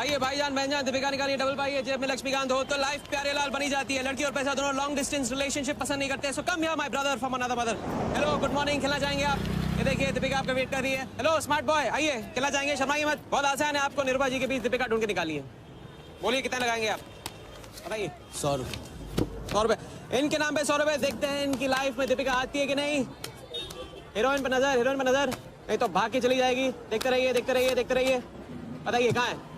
आइए भाईजान बहनजान, दीपिका निकालिए डबल पाइए, जेब में लक्ष्मीकांत हो तो लाइफ प्यारे लाल बनी जाती है। लड़की और पैसा दोनों लॉन्ग डिस्टेंस रिलेशनशिप पसंद नहीं करते। So come here my brother from another mother. Hello good morning, खेलना चाहेंगे आप? ये देखिए दीपिका आपका वेट कर रही है। हेलो स्मार्ट बॉय, आइए खेलना चाहेंगे? शर्माइए मत, बहुत आसान है। आपको निर्भा जी के बीच दीपिका ढूंढ के निकालिए। बोलिए कितना लगाएंगे आप, बताइए। 100 रुपये। 100 रुपये इनके नाम पे 100 रुपये। देखते हैं इनकी लाइफ में दीपिका आती है कि नहीं। हीरोइन पे नजर, हीरोइन पे नजर, नहीं तो भाग के चली जाएगी। देखते रहिए देखते रहिए देखते रहिए, बताइए कहाँ है?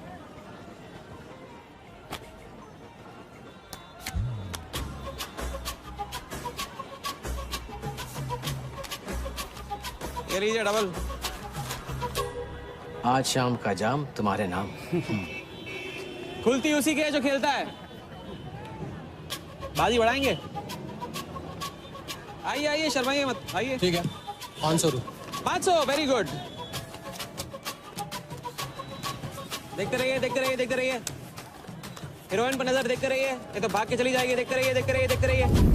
ये लीजिए डबल। आज शाम का जाम तुम्हारे नाम। खुलती उसी की है जो खेलता है। बाजी बढ़ाएंगे? आइए आइए, शर्माइए मत, आइए। ठीक है, 500 रुपये। 500, वेरी गुड। देखते रहिए देखते रहिए देखते रहिए, हीरोइन पर नजर, देखते रहिए, ये तो भाग के चली जाएगी। देखते रहिए देखते रहिए देखते रहिए।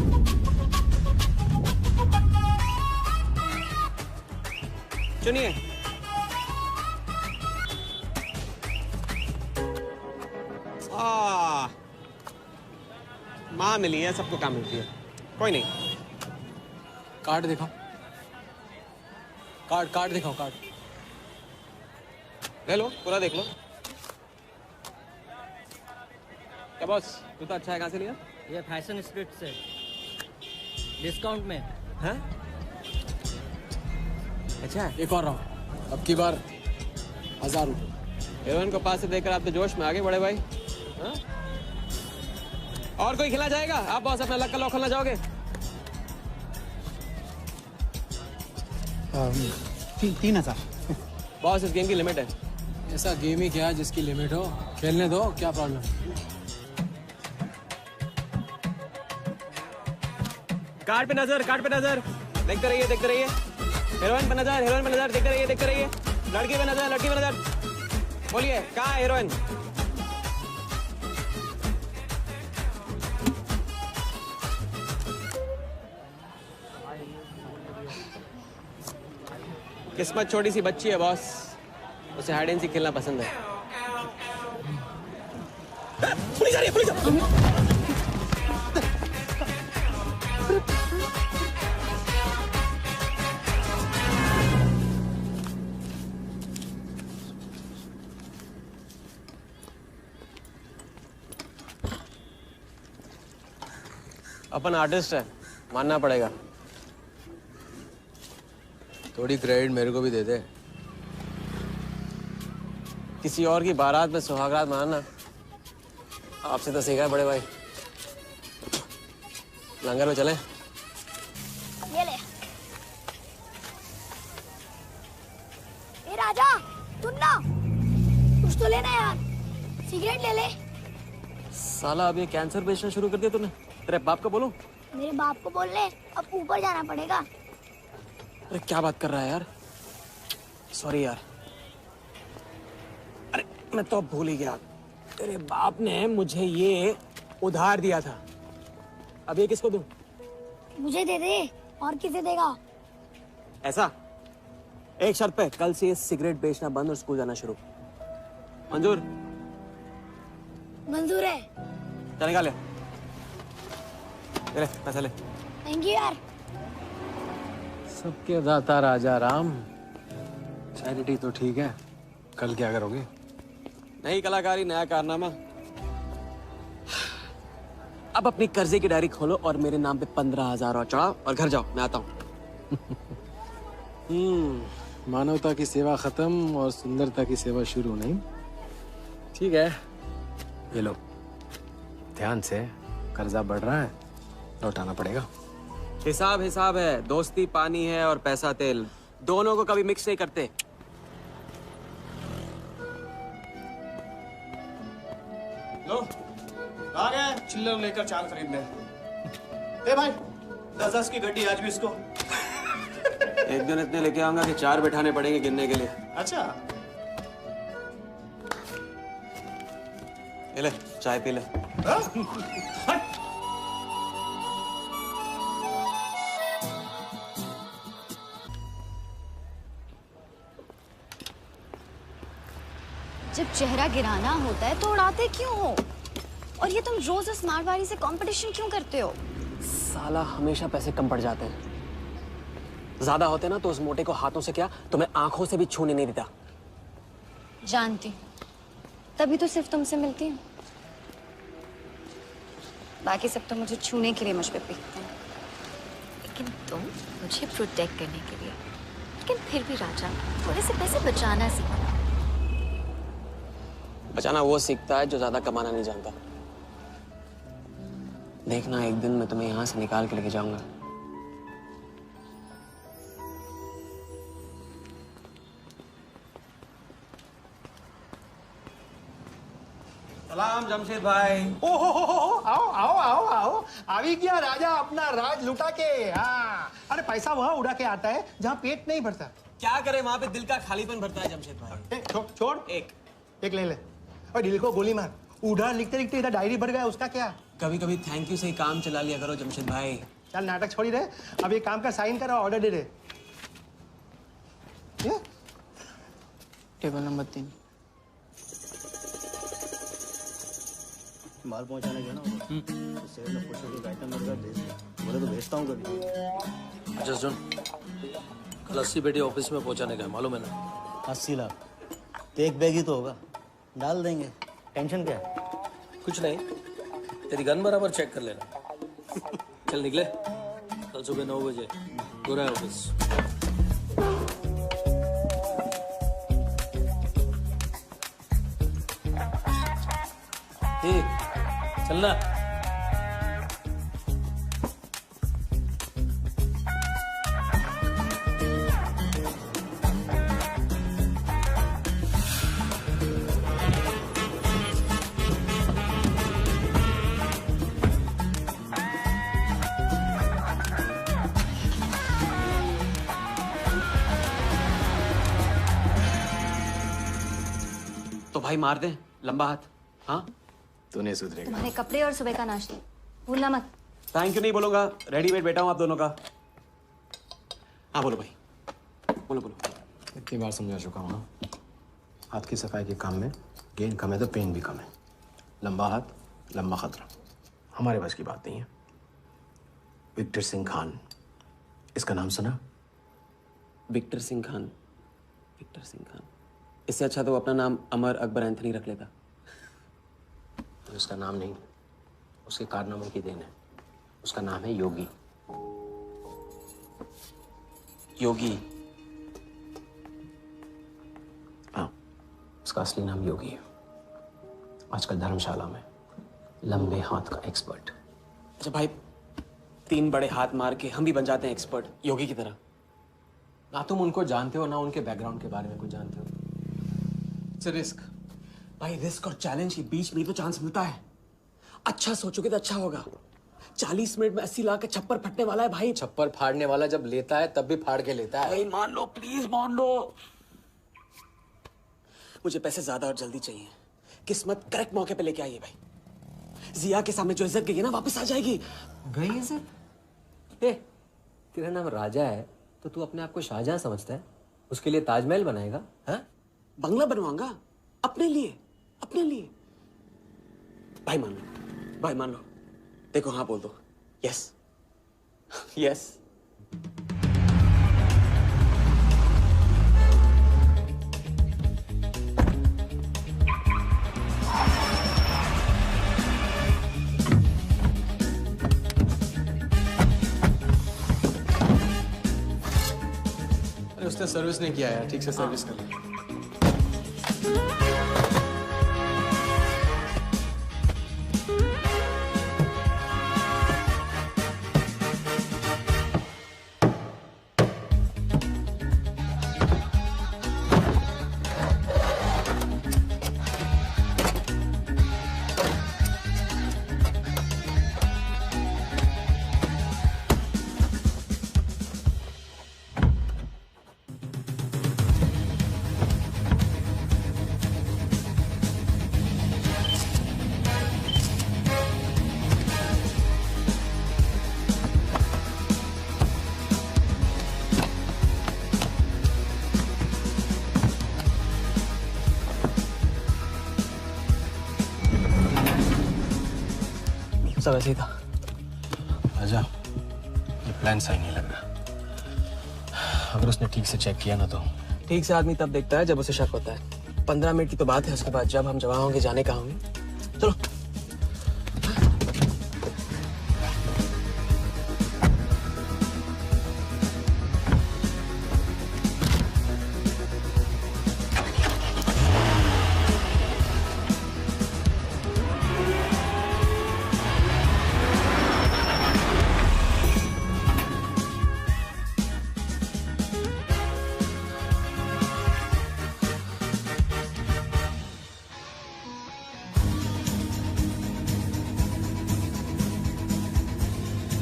सुनिए, माँ मिली है, सबको काम मिलती है। कोई नहीं। कार्ड दिखाओ, कार्ड दिखाओ, कार्ड ले लो, पूरा देख लो। क्या बॉस, तू तो अच्छा है, कहाँ से लिया? ये फैशन स्ट्रीट से डिस्काउंट में हैं? अच्छा है। एक और राउंड, अब की बार 1000 रुपये। हीरोइन को पास से देखकर आप तो जोश में आ गए बड़े भाई। हाँ? और कोई खिला जाएगा? आप बॉस अपना लक का लॉक खोलना चाहोगे? 3000। बॉस इस गेम की लिमिट है। ऐसा गेम ही क्या है जिसकी लिमिट हो? खेलने दो, क्या प्रॉब्लम है? कार्ड पे नजर, कार्ड पे नजर, देखते रहिए देखते रहिए। हीरोइन पे नजर, हीरोइन पे नजर, देखते रहिए देखते रहिए। लड़की पे नजर, लड़की पे नजर। बोलिए कहाँ है हीरोइन? किस्मत छोटी सी बच्ची है बॉस, उसे हाइड एंड सीक खेलना पसंद है। पुलिस आ रही है, पुलिस आ रही है। अपन आर्टिस्ट है, मानना पड़ेगा। थोड़ी क्रेडिट मेरे को भी दे दे। किसी और की बारात में सुहागरात मनाना आपसे तो सीखा है बड़े भाई। लंगर में चले? ये ले। ए राजा, सुन ना, कुछ तो लेना यार, सिगरेट ले ले। साला अब ये कैंसर बेचना शुरू कर दिया तूने। तेरे बाप को बोलूं? मेरे बाप को बोल ले, अब ऊपर जाना पड़ेगा। अरे क्या बात कर रहा है यार, सॉरी यार। अरे मैं तो भूल ही गया, तेरे बाप ने मुझे ये उधार दिया था। अब ये किसको दूं? मुझे दे दे, और किसे देगा? ऐसा, एक शर्त पे, कल से ये सिगरेट बेचना बंद और स्कूल जाना शुरू। मंजूर? मंजूर है। चल निकाले, ले पैसा ले। थैंक यू यार। सबके दाता राजा राम। चैरिटी तो ठीक है, कल क्या करोगे? नई कलाकारी, नया कारनामा। अब अपनी कर्जे की डायरी खोलो और मेरे नाम पे 15,000 और चढ़ाओ और घर जाओ, मैं आता हूँ। मानवता की सेवा खत्म और सुंदरता की सेवा शुरू नहीं। ठीक है, ये लो, ध्यान से, कर्जा बढ़ रहा है, लौटाना पड़ेगा। हिसाब हिसाब है, दोस्ती पानी है और पैसा तेल, दोनों को कभी मिक्स नहीं करते। लो, आ गए चिल्लर लेकर चाल खरीदने। ए भाई, 10-10 की गड्डी आज भी इसको। एक दिन इतने लेके आऊंगा कि 4 बिठाने पड़ेंगे गिनने के लिए। अच्छा, ये ले, चाय पी ले। जब चेहरा गिराना होता है तो उड़ाते क्यों हो? और ये तुम रोज उस मारवाड़ी से कंपटीशन क्यों करते हो? साला हमेशा पैसे कम पड़ जाते हैं। ज्यादा होते ना तो उस मोटे को हाथों से क्या तुम्हें आंखों से भी छूने नहीं देता। जानती, तभी तो सिर्फ तुमसे मिलती हूँ। बाकी सब तो मुझे छूने के लिए मुझ पे पीटते हैं, लेकिन तुम मुझे प्रोटेक्ट करने के लिए। लेकिन फिर भी राजा, थोड़े से पैसे बचाना सीखो। बचाना वो सीखता है जो ज्यादा कमाना नहीं जानता। देखना एक दिन मैं तुम्हें यहाँ से निकाल के लेके जाऊंगा। सलाम जमशेद भाई। ओ आओ आओ आओ आओ, अभी क्या राजा अपना राज लुटा के। हाँ, अरे पैसा वहाँ उड़ा के आता है जहाँ पेट नहीं भरता। क्या करे, वहां पे दिल का खालीपन भरता है जमशेद भाई। छोड़ एक ले ले और दिल को गोली मार। उधर लिखते लिखते इधर डायरी भर गया, उसका क्या? कभी कभी थैंक यू से ही काम चला लिया करो जमशेद भाई। चल नाटक छोड़ी रहे, अब एक काम का साइन करा, ऑर्डर दे दे। Table number 3। माल पहुंचाने गया ना तो सेठ ने पूछा कि आइटम मेरे पास भेज दे। बोले तो भेजता हूँ कभी। अच्छा सुन, कल 80 पेटी ऑफिस में पहुंचाने का है, मालूम है ना? 80 लाख तो एक बैग ही तो होगा, डाल देंगे। टेंशन क्या है? कुछ नहीं, तेरी गन बराबर चेक कर लेना। चल निकले, कल सुबह 9 बजे पूरा ऑफिस। चलना। तो भाई मार दे लंबा हाथ। हाँ तू नहीं सुधरेगा। तुम्हारे कपड़े और सुबह का नाश्ता भूलना मत। थैंक यू नहीं बोलूंगा, रेडी वेट बैठा हूँ आप दोनों का। हाँ बोलो भाई, बोलो बोलो। इतनी बार समझा चुका हूँ ना, हाथ की सफाई के काम में गेन कम है तो पेन भी कम है। लंबा हाथ लंबा खतरा, हमारे बस की बात नहीं है। विक्टर सिंह खान, इसका नाम सुना? Victor Singh Khan, Victor Singh Khan. इससे अच्छा तो अपना नाम अमर अकबर एंथनी रख लेता। तो उसका नाम नहीं, उसके कारनामों की देन है। उसका नाम है योगी। योगी? हाँ, उसका असली नाम योगी है। आजकल धर्मशाला में लंबे हाथ का एक्सपर्ट। अच्छा भाई, 3 बड़े हाथ मार के हम भी बन जाते हैं एक्सपर्ट योगी की तरह। ना तुम उनको जानते हो ना उनके बैकग्राउंड के बारे में कुछ जानते हो। It's a risk. भाई रिस्क और चैलेंज के बीच में तो चांस मिलता है। अच्छा सोचोगे तो अच्छा होगा। 40 मिनट में 80 लाख का छप्पर फटने वाला है भाई। छप्पर फाड़ने वाला जब लेता है तब भी फाड़ के लेता है। भाई मान लो, प्लीज मान लो। मुझे पैसे ज्यादा और जल्दी चाहिए। किस्मत करेक्ट मौके पे लेके आइए भाई। जिया के सामने जो इज्जत गई है ना, वापस आ जाएगी। गई इज्जत? तेरा नाम राजा है तो तू अपने आप को शाहजहां समझता है? उसके लिए ताजमहल बनाएगा? हाँ? बंगला बनवाऊंगा अपने लिए, अपने लिए। भाई मान लो, भाई मान लो। देखो हाँ बोल दो। Yes yes. अरे उसने सर्विस नहीं किया यार, ठीक से सर्विस कर लिया। जैसा वैसे ही था। राजा, ये प्लान सही नहीं लग रहा। अगर उसने ठीक से चेक किया ना तो। ठीक से आदमी तब देखता है जब उसे शक होता है। 15 मिनट की तो बात है, उसके बाद जब हम जवां होंगे जाने कहाँ होंगे। चलो।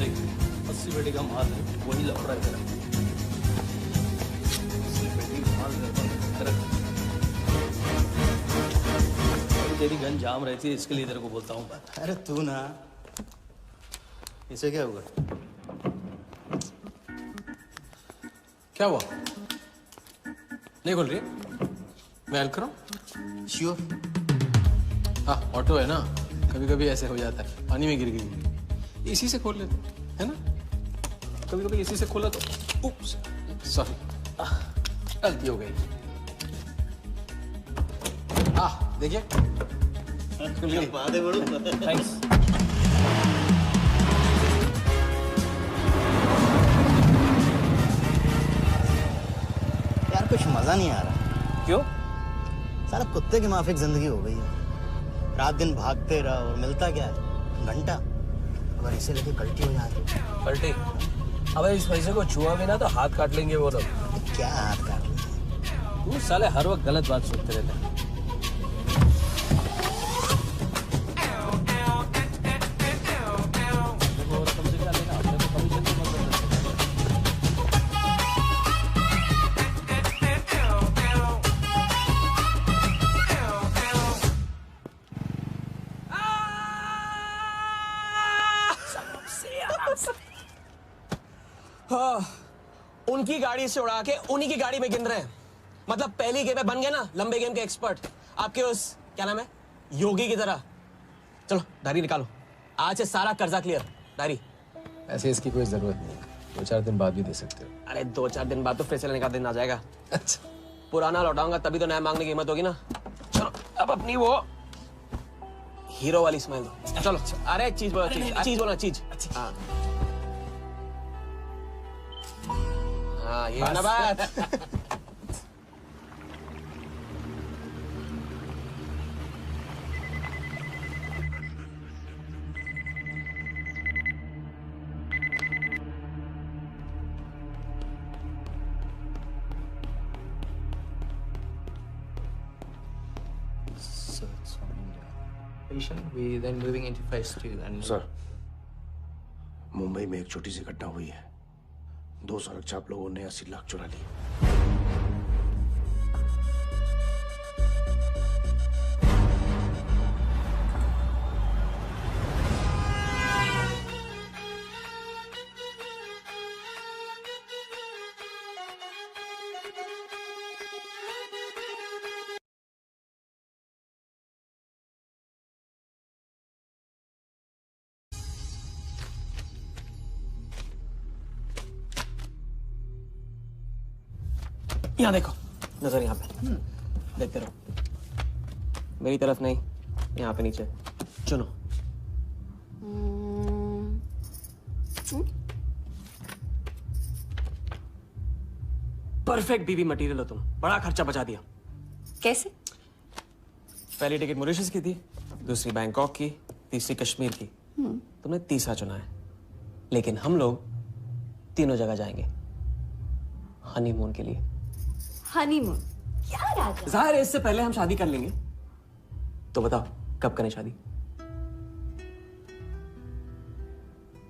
देख 80 पेटी का माल है, वही लफड़ा है तेरा। 80 पेटी माल तेरा। तेरी गन जाम रहती है, इसके लिए तेरे को बोलता हूँ बात। अरे तू ना, इसे क्या हुआ? क्या हुआ? नहीं खोल रही? मैं हेल्प करूं? श्योर। हाँ, ऑटो है ना, कभी कभी ऐसे हो जाता है, पानी में गिर गई। इसी से खोल लेते है ना, कभी कभी इसी से खोला तो उप्स, सॉरी, गलती हो गई। देखिए बात है बड़ू। थैंक्स। यार कुछ मजा नहीं आ रहा। क्यों? सारा कुत्ते की माफिक जिंदगी हो गई है। रात दिन भागते रहो और मिलता क्या है? घंटा। अगर इसे लेके कल्टी हो जाए तो? पलटी? अबे इस पैसे को छुआ भी ना तो हाथ काट लेंगे वो लोग। क्या हाथ काट लेंगे? तू साले हर वक्त गलत बात सोचते रहते हैं। उनकी गाड़ी से उड़ा के उन्हीं की गाड़ी में गिन रहे हैं। मतलब पहली गेम में बन गए ना लंबे गेम के एक्सपर्ट। आपके उस क्या नाम है योगी की तरह। चलो डायरी निकालो, आज से सारा कर्जा क्लियर। डायरी। ऐसे इसकी कोई जरूरत नहीं, 2-4 दिन बाद भी दे सकते हो। अरे 2-4 दिन बाद तो फिर से लेने का दिन आ जाएगा। अच्छा, पुराना लौटाऊंगा तभी तो नया मांगने की हिम्मत होगी ना। चलो अब अपनी वो हीरो वाली स्माइल दो। चलो अरे चीज बोलो, चीज बोलो, चीज। हाँ ये ना बात। We then moving into phase 2 and sir, Mumbai में एक छोटी सी घटना हुई है। 2 सड़क छाप लोगों ने 80 लाख चुरा लिए। यहाँ देखो, नजर यहाँ पे देखते रहो। मेरी तरफ नहीं, यहाँ पे नीचे चुनो। परफेक्ट बीवी मटेरियल हो तुम, बड़ा खर्चा बचा दिया। कैसे? पहली टिकट मॉरिशस की थी, दूसरी बैंकॉक की, तीसरी कश्मीर की। तुमने तीसरा चुना है, लेकिन हम लोग तीनों जगह जाएंगे हनीमून के लिए। हनीमून? क्या राजा? जाहिर है इससे पहले हम शादी कर लेंगे। तो बताओ कब करें शादी?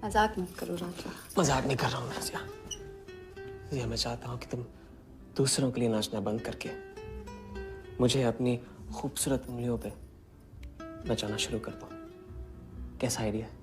मजाक मत करो राजा। मजाक नहीं कर रहा हूँ नाज़िया। ये मैं चाहता हूँ कि तुम दूसरों के लिए नाचना बंद करके मुझे अपनी खूबसूरत उंगलियों पे नचाना शुरू कर दो। कैसा आइडिया है?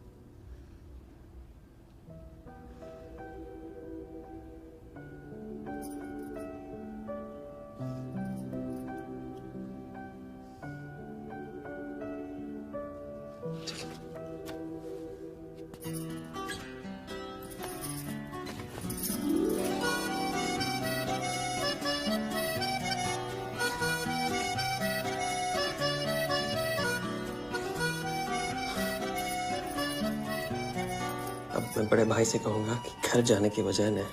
मैं बड़े भाई से कहूंगा कि घर जाने के बजाय ने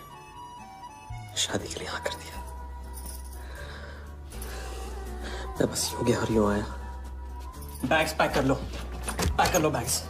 शादी के लिए हाँ कर दिया। मैं बस यूं गया और यूं आया। बैग्स पैक कर लो बैग्स।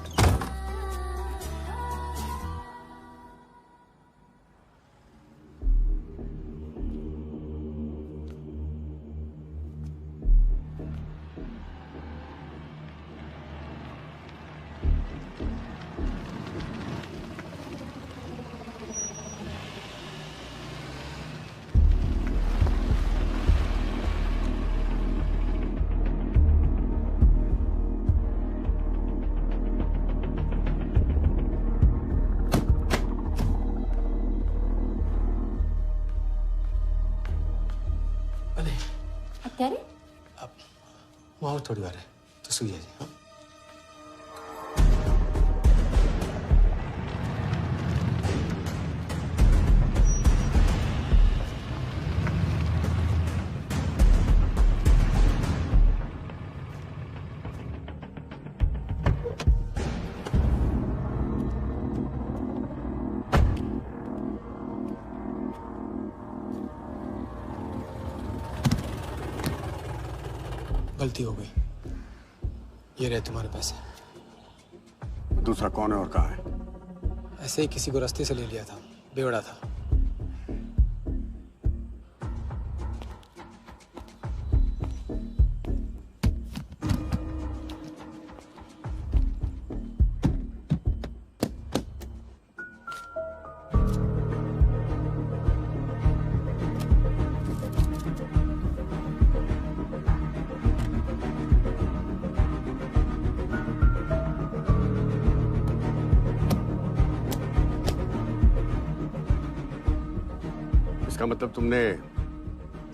तेरे वहाँ थोड़ी बार है तो सो जाइए। हाँ? गलती हो गई। ये रहे तुम्हारे पैसे। दूसरा कौन है और कहाँ है? ऐसे ही किसी को रास्ते से ले लिया था, बेवड़ा था। इसका मतलब तुमने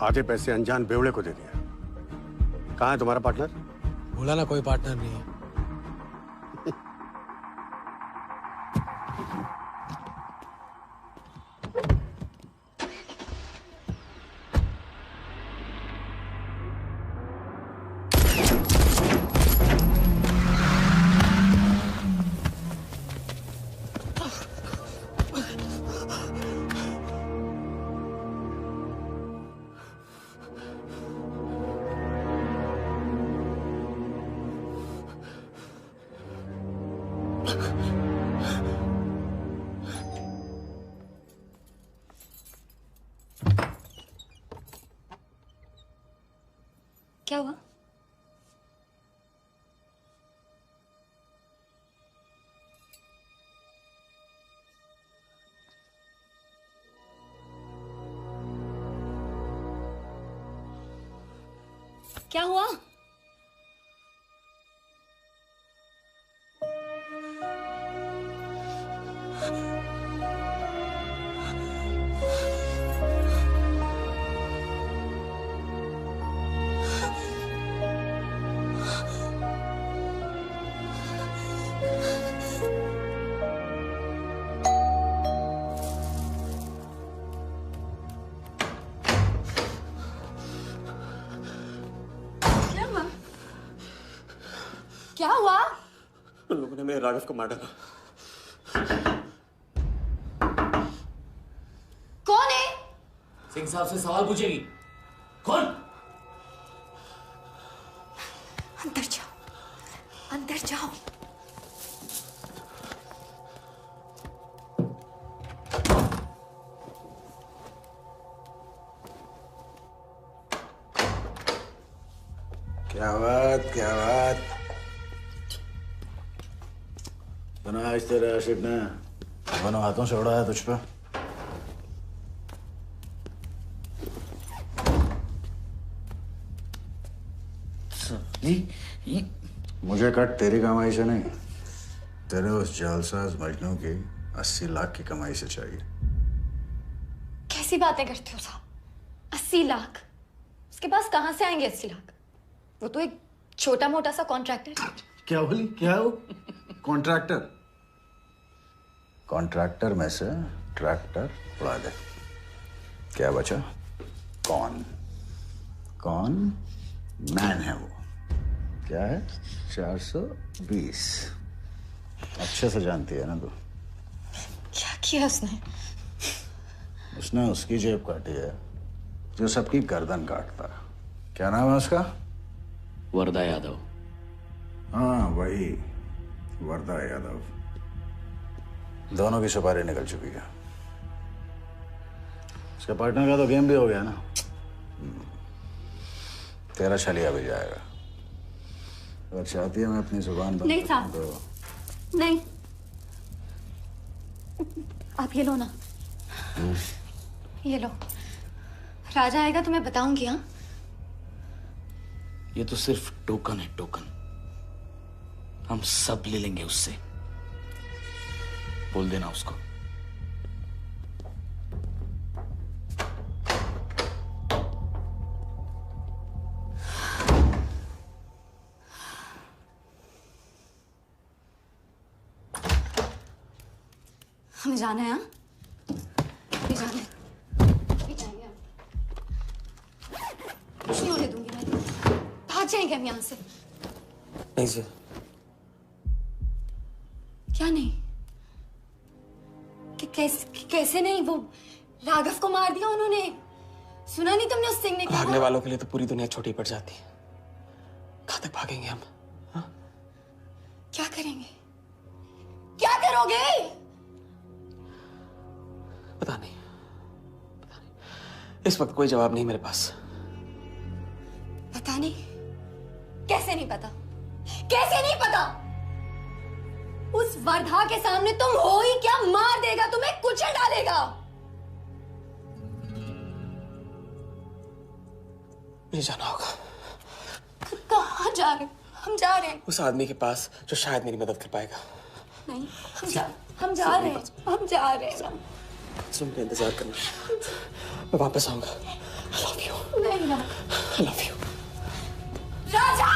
आधे पैसे अनजान बेवड़े को दे दिया। कहाँ है तुम्हारा पार्टनर? बोला ना कोई पार्टनर नहीं है। क्या हुआ? क्या हुआ? क्या हुआ? उन लोगों ने मेरे राघव को मार डाला। कौन है? सिंह साहब से सवाल पूछेगी। कौन? अंदर जाओ, अंदर जाओ। क्या बात क्या बात। बना आज तेरा आशिक ने दोनों हाथों से उड़ाया तुझ पे। मुझे कट तेरी कमाई से नहीं, तेरे उस जालसाज मजनू की 80 लाख की कमाई से चाहिए। कैसी बातें करते हो साहब? 80 लाख? उसके पास कहां से आएंगे 80 लाख? वो तो एक छोटा मोटा सा कॉन्ट्रैक्टर है। क्या बोली? क्या है वो? कॉन्ट्रैक्टर? कॉन्ट्रैक्टर में से ट्रैक्टर उड़ा दे। क्या बचा? कौन? कौन मैन है वो? क्या है? 420। अच्छे से जानती है ना तू? किया उसने? उसने उसकी जेब काटी है जो सबकी गर्दन काटता है। क्या नाम है उसका? वरदा यादव। हाँ वही, वरदा यादव। दोनों की सुपारी निकल चुकी है। उसके पार्टनर का तो गेम भी हो गया ना। तेरा छलिया भी जाएगा। अगर चाहती है मैं अपनी जुबान बंद नहीं साहब, तो नहीं। आप ये लो ना, ये लो। राजा आएगा तो मैं बताऊंगी। हाँ, ये तो सिर्फ टोकन है, टोकन। हम सब ले लेंगे उससे। बोल देना उसको। हमें जाना है। हाँ, अभी जाना है, अभी जाएंगे हम। कुछ नहीं होने दूंगी मैं। भाग जाएंगे हम यहाँ से। नहीं सर। क्या नहीं? कैसे नहीं? वो राघव को मार दिया उन्होंने। सुना नहीं तुमने उस सिंह ने क्या? भागने वालों के लिए तो पूरी दुनिया छोटी पड़ जाती है। कहाँ तक भागेंगे हम? हा? क्या करेंगे? क्या करोगे? पता नहीं, इस वक्त कोई जवाब नहीं मेरे पास। पता नहीं? कैसे नहीं पता? कैसे नहीं पता? उस वर्धा के सामने तुम हो ही क्या? मार देगा तुम्हें, कुचल डालेगा। मुझे जाना होगा। कहाँ जा रहे? हम जा रहे हैं उस आदमी के पास जो शायद मेरी मदद कर पाएगा। नहीं, हम जा रहे हैं। हम जा रहे हैं। सुन के इंतजार करना, मैं वापस आऊंगा। I love you. नहीं ना। I love you. राजा!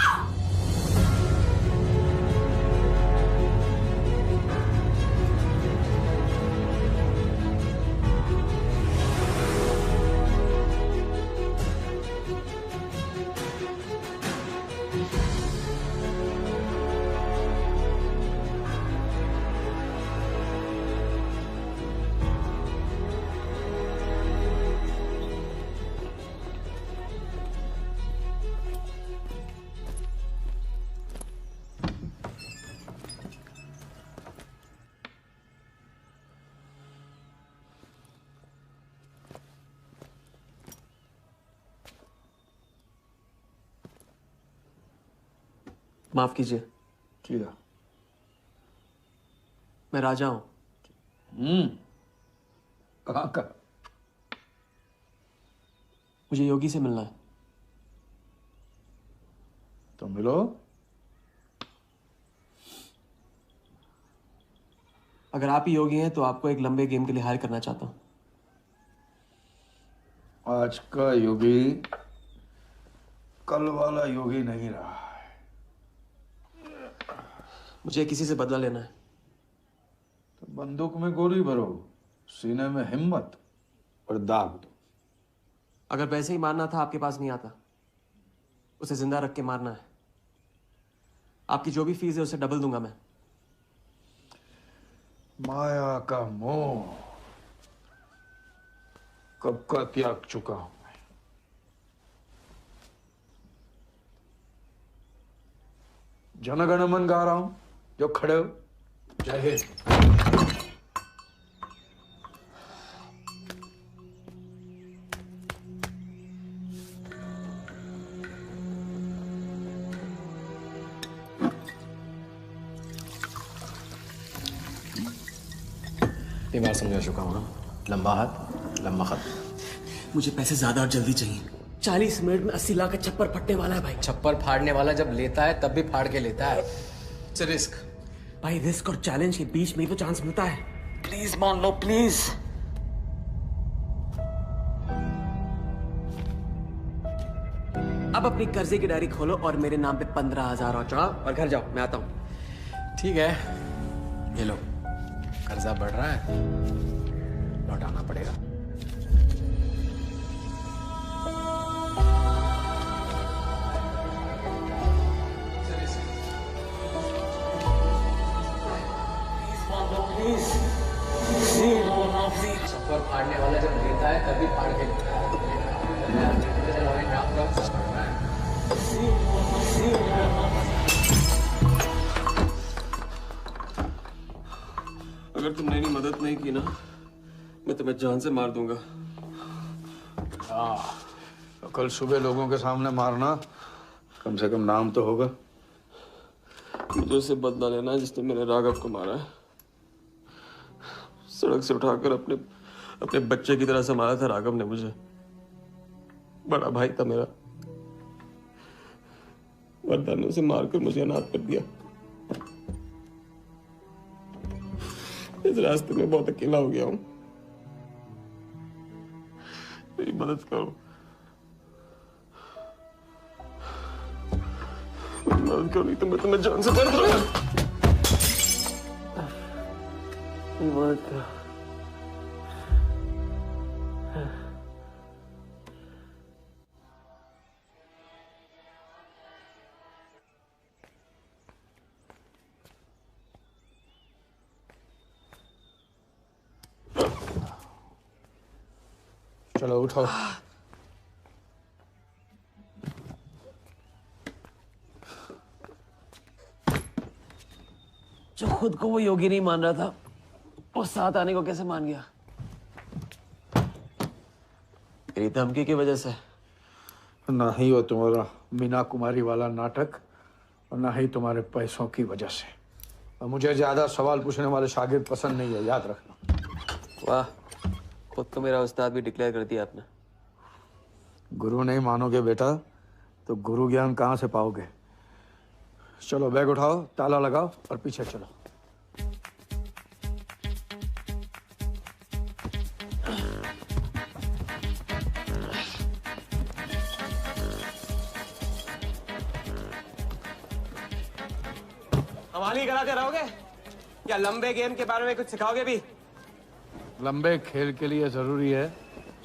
माफ कीजिए। ठीक है। मैं राजा हूं। कहाँ का? मुझे योगी से मिलना है। तो मिलो। अगर आप ही योगी हैं तो आपको एक लंबे गेम के लिए हायर करना चाहता हूं। आज का योगी कल वाला योगी नहीं रहा। मुझे किसी से बदला लेना है। तो बंदूक में गोली भरो, सीने में हिम्मत और दाग दो। अगर वैसे ही मारना था आपके पास नहीं आता, उसे जिंदा रख के मारना है। आपकी जो भी फीस है उसे डबल दूंगा मैं। माया का मोह कब का त्याग चुका हूं मैं। जनगण मन गा रहा हूं, जो खड़े हो। जय हिंद। बार समझा चुका हूं ना। लंबा हाथ लंबा खत। मुझे पैसे ज्यादा और जल्दी चाहिए। 40 मिनट में 80 लाख का छप्पर फटने वाला है भाई। छप्पर फाड़ने वाला जब लेता है तब भी फाड़ के लेता है। इट्स रिस्क भाई। रिस्क और चैलेंज के बीच में ही तो चांस मिलता है। प्लीज मान लो, प्लीज। अब अपनी कर्जे की डायरी खोलो और मेरे नाम पे 15,000 और चढ़ाओ और घर जाओ। मैं आता हूं। ठीक है, ये लो। कर्जा बढ़ रहा है, लौटाना पड़ेगा। प्लीज देता है तभी फाड़ के देता है। अगर तुमने मेरी मदद नहीं की ना, मैं तुम्हें जान से मार दूंगा। तो कल सुबह लोगों के सामने मारना, कम से कम नाम तो होगा। मुझे उससे बदला लेना है जिसने मेरे राघव को मारा है। सड़क से उठाकर अपने बच्चे की तरह संभाला था राघव ने मुझे। बड़ा भाई था मेरा, वरदान ने उसे मारकर मुझे अनाथ कर दिया। इस रास्ते में बहुत अकेला हो गया हूं। मेरी मदद करो, मदद करो, नहीं तो मैं तुम्हें जान से मार दूंगा। मदद करो। चलो उठो। जो खुद को वो योगी नहीं मान रहा था, वो साथ आने को कैसे मान गया? मेरी धमकी की वजह से। ना ही वो तुम्हारा मीना कुमारी वाला नाटक और ना ही तुम्हारे पैसों की वजह से। और मुझे ज्यादा सवाल पूछने वाले शागिर्द पसंद नहीं है, याद रखना। वाह, खुद को मेरा उस्ताद भी डिक्लेयर कर दिया आपने। गुरु नहीं मानोगे बेटा तो गुरु ज्ञान कहाँ से पाओगे। चलो बैग उठाओ, ताला लगाओ और पीछे चलो। हमारी कराते रहोगे या लंबे गेम के बारे में कुछ सिखाओगे भी? लंबे खेल के लिए जरूरी है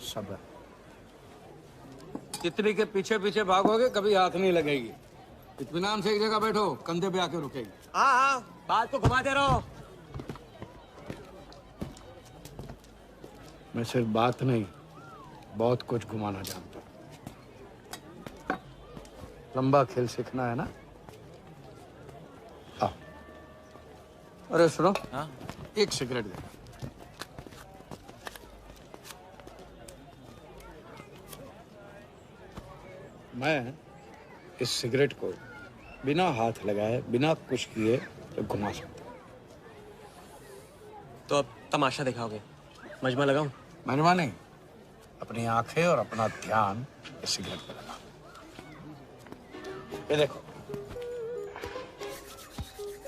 सब्र। तितली के पीछे पीछे भागोगे कभी हाथ नहीं लगेगी। इत्मीनान से एक जगह बैठो, कंधे पे आके रुकेगी। हाँ हाँ, बात को घुमाते रहो। मैं सिर्फ बात नहीं, बहुत कुछ घुमाना जानता हूँ। लंबा खेल सीखना है ना? आओ। अरे सुनो, हाँ? एक सिगरेट दे। मैं इस सिगरेट को बिना हाथ लगाए, बिना कुछ किए तो घुमा सकता हूँ। तो अब तमाशा दिखाओगे? मजमा लगाऊं? मजमा नहीं, अपनी आंखें और अपना ध्यान इस सिगरेट पे लगा। ये देखो,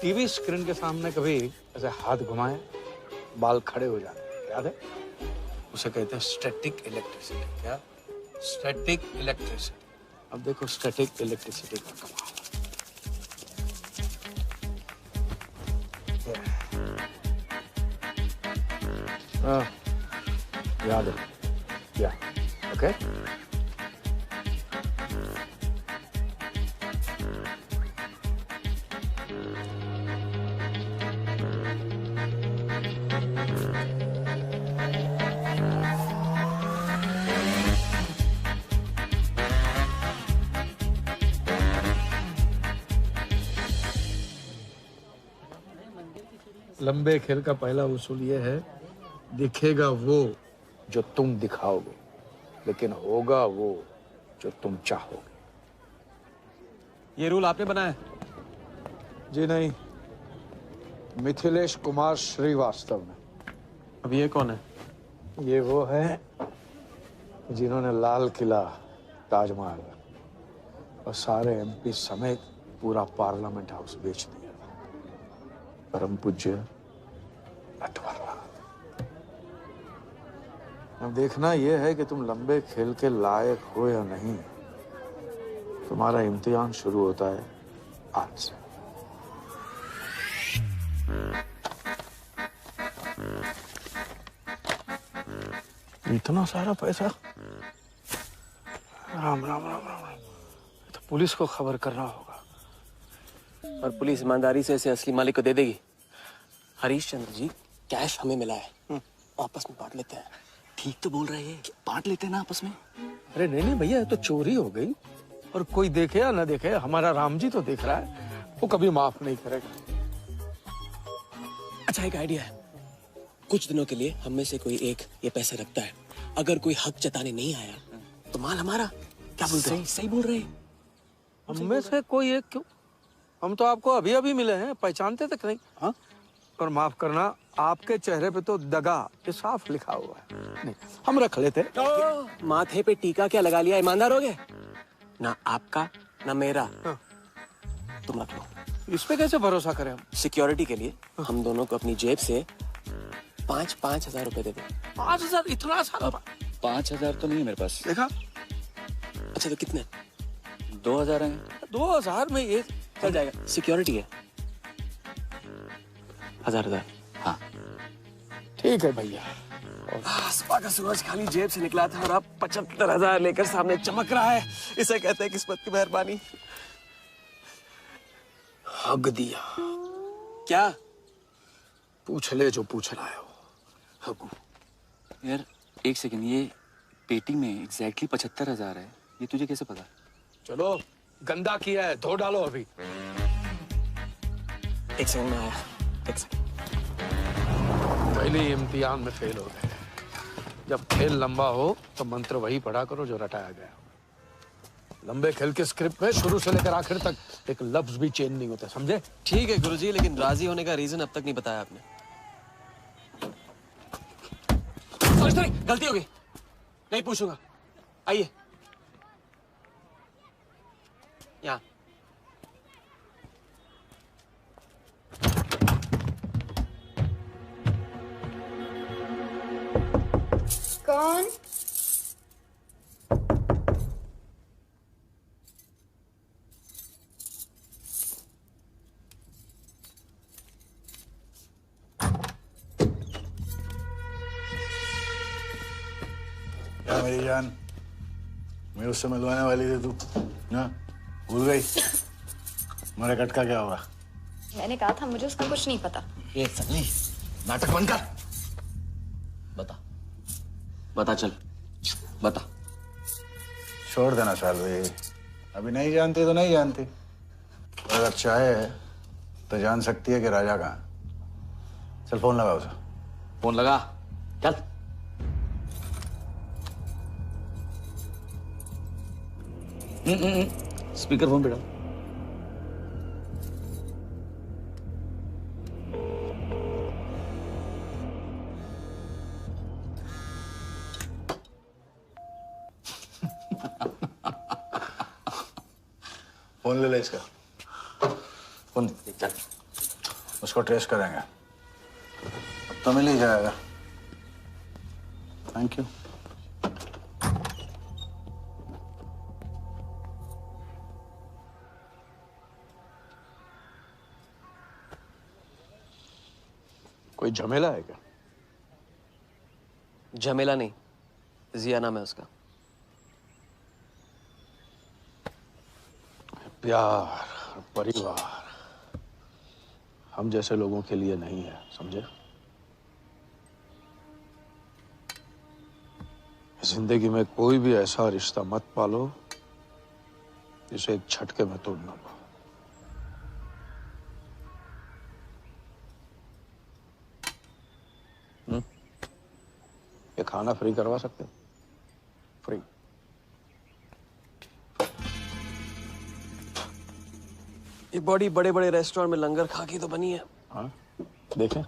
टीवी स्क्रीन के सामने कभी ऐसे हाथ घुमाए बाल खड़े हो जाते हैं, याद है? उसे कहते हैं स्टैटिक इलेक्ट्रिसिटी। क्या? Static electricity. अब देखो स्टैटिक इलेक्ट्रिसिटी का कमाल। याद है? या ओके? लंबे खेल का पहला उसूल ये है, दिखेगा वो जो तुम दिखाओगे, लेकिन होगा वो जो तुम चाहोगे। ये रूल आपने बनाया? जी नहीं, मिथिलेश कुमार श्रीवास्तव ने। अब ये कौन है? ये वो है जिन्होंने लाल किला, ताजमहल और सारे एमपी समेत पूरा पार्लियामेंट हाउस बेच दिया। परम पूज्य नटवरलाल। अब देखना यह है कि तुम लंबे खेल के लायक हो या नहीं। तुम्हारा इम्तिहान शुरू होता है आज से। इतना सारा पैसा? राम राम राम राम राम। तो पुलिस को खबर करना होगा। और पुलिस ईमानदारी से इसे असली मालिक को दे देगी। हरीश चंद्र जी, कैश हमें मिला है, आपस में बांट लेते हैं। ठीक तो बोल रहे हैं, बांट लेते ना आपस में। अरे नहीं भैया, ये तो चोरी हो गई और कोई देखे या ना देखे, हमारा राम जी तो देख रहा है, वो कभी माफ नहीं करेगा। अच्छा, एक आइडिया है। कुछ दिनों के लिए हम में से कोई एक ये पैसे रखता है, अगर कोई हक जताने नहीं आया तो माल हमारा। क्या बोलते हैं? सही बोल रहे हैं। हम में से कोई एक क्यों, हम तो आपको अभी अभी मिले हैं, पहचानते तक नहीं। हाँ, और माफ करना, आपके चेहरे पे तो दगा ये साफ लिखा हुआ है। नहीं, हम रख लेते। तो माथे पे टीका क्या लगा लिया, ईमानदार हो गए ना? आपका ना मेरा। हाँ। तुम रख लो। इस पे कैसे भरोसा करें हम? सिक्योरिटी के लिए हम दोनों को अपनी जेब से 5,000 रुपए दे दो। 5,000? इतना सारा? 5,000 तो नहीं है मेरे पास। देखा? अच्छा, तो कितने? 2,000 हैं। 2,000 में ये चल जाएगा। सिक्योरिटी है 1,000। हाँ ठीक है भैया। सुबह का सूरज खाली जेब से निकला था और अब 75,000 लेकर सामने चमक रहा है। इसे कहते हैं किस्मत की मेहरबानी। हक दिया। क्या? पूछ ले जो पूछ रहा है वो। हकू। यार एक सेकंड, ये पेटी में एग्जैक्टली 75,000 है, ये तुझे कैसे पता? चलो, गंदा किया है, धो डालो अभी। एक सेकंड में आया। एक सेकंड। पहले इम्तिहान में फेल हो गए। जब खेल लंबा हो तो मंत्र वही पढ़ा करो जो रटाया गया। लंबे खेल के स्क्रिप्ट में शुरू से लेकर आखिर तक एक लफ्ज भी चेंज नहीं होता, समझे? ठीक है गुरुजी, लेकिन राजी होने का रीजन अब तक नहीं बताया आपने। सॉरी, गलती हो गई, नहीं पूछूंगा। आइए यहाँ। कौन? क्या मेरी जान, मैं उससे मिलवाने वाली थी तू ना, भूल गई? मेरा कटका क्या होगा? मैंने कहा था मुझे उसका कुछ नहीं पता। ये सन्नी, नाटक बंद कर। बता बता, चल बता। छोड़ देना सालवी, अभी नहीं जानती तो नहीं जानती, और अगर चाहे तो जान सकती है कि राजा कहाँ। चल फोन लगा उसे। फोन लगा, चल। स्पीकर फोन पे डाल। फोन ले ले इसका, फोन चल। उसको ट्रेस करेंगे तो मिल ही जाएगा। Thank you. कोई झमेला है क्या? झमेला नहीं, जिया नाम है उसका। प्यार, परिवार हम जैसे लोगों के लिए नहीं है, समझे? जिंदगी में कोई भी ऐसा रिश्ता मत पालो जिसे एक झटके में तोड़ना पड़े। ये खाना फ्री करवा सकते हो? फ्री। ये बॉडी बड़े बड़े रेस्टोरेंट में लंगर खा के तो बनी है। हाँ, देखें।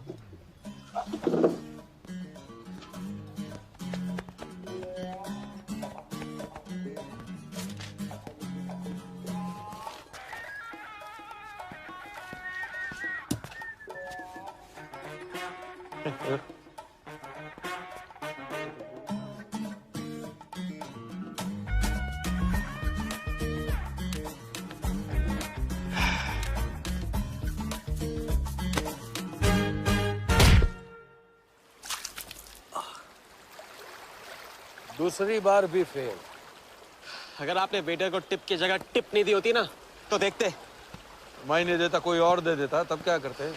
दूसरी बार भी फेल। अगर आपने वेटर को टिप की जगह टिप नहीं दी होती ना तो देखते। मैं नहीं देता, कोई और दे देता, तब क्या करते?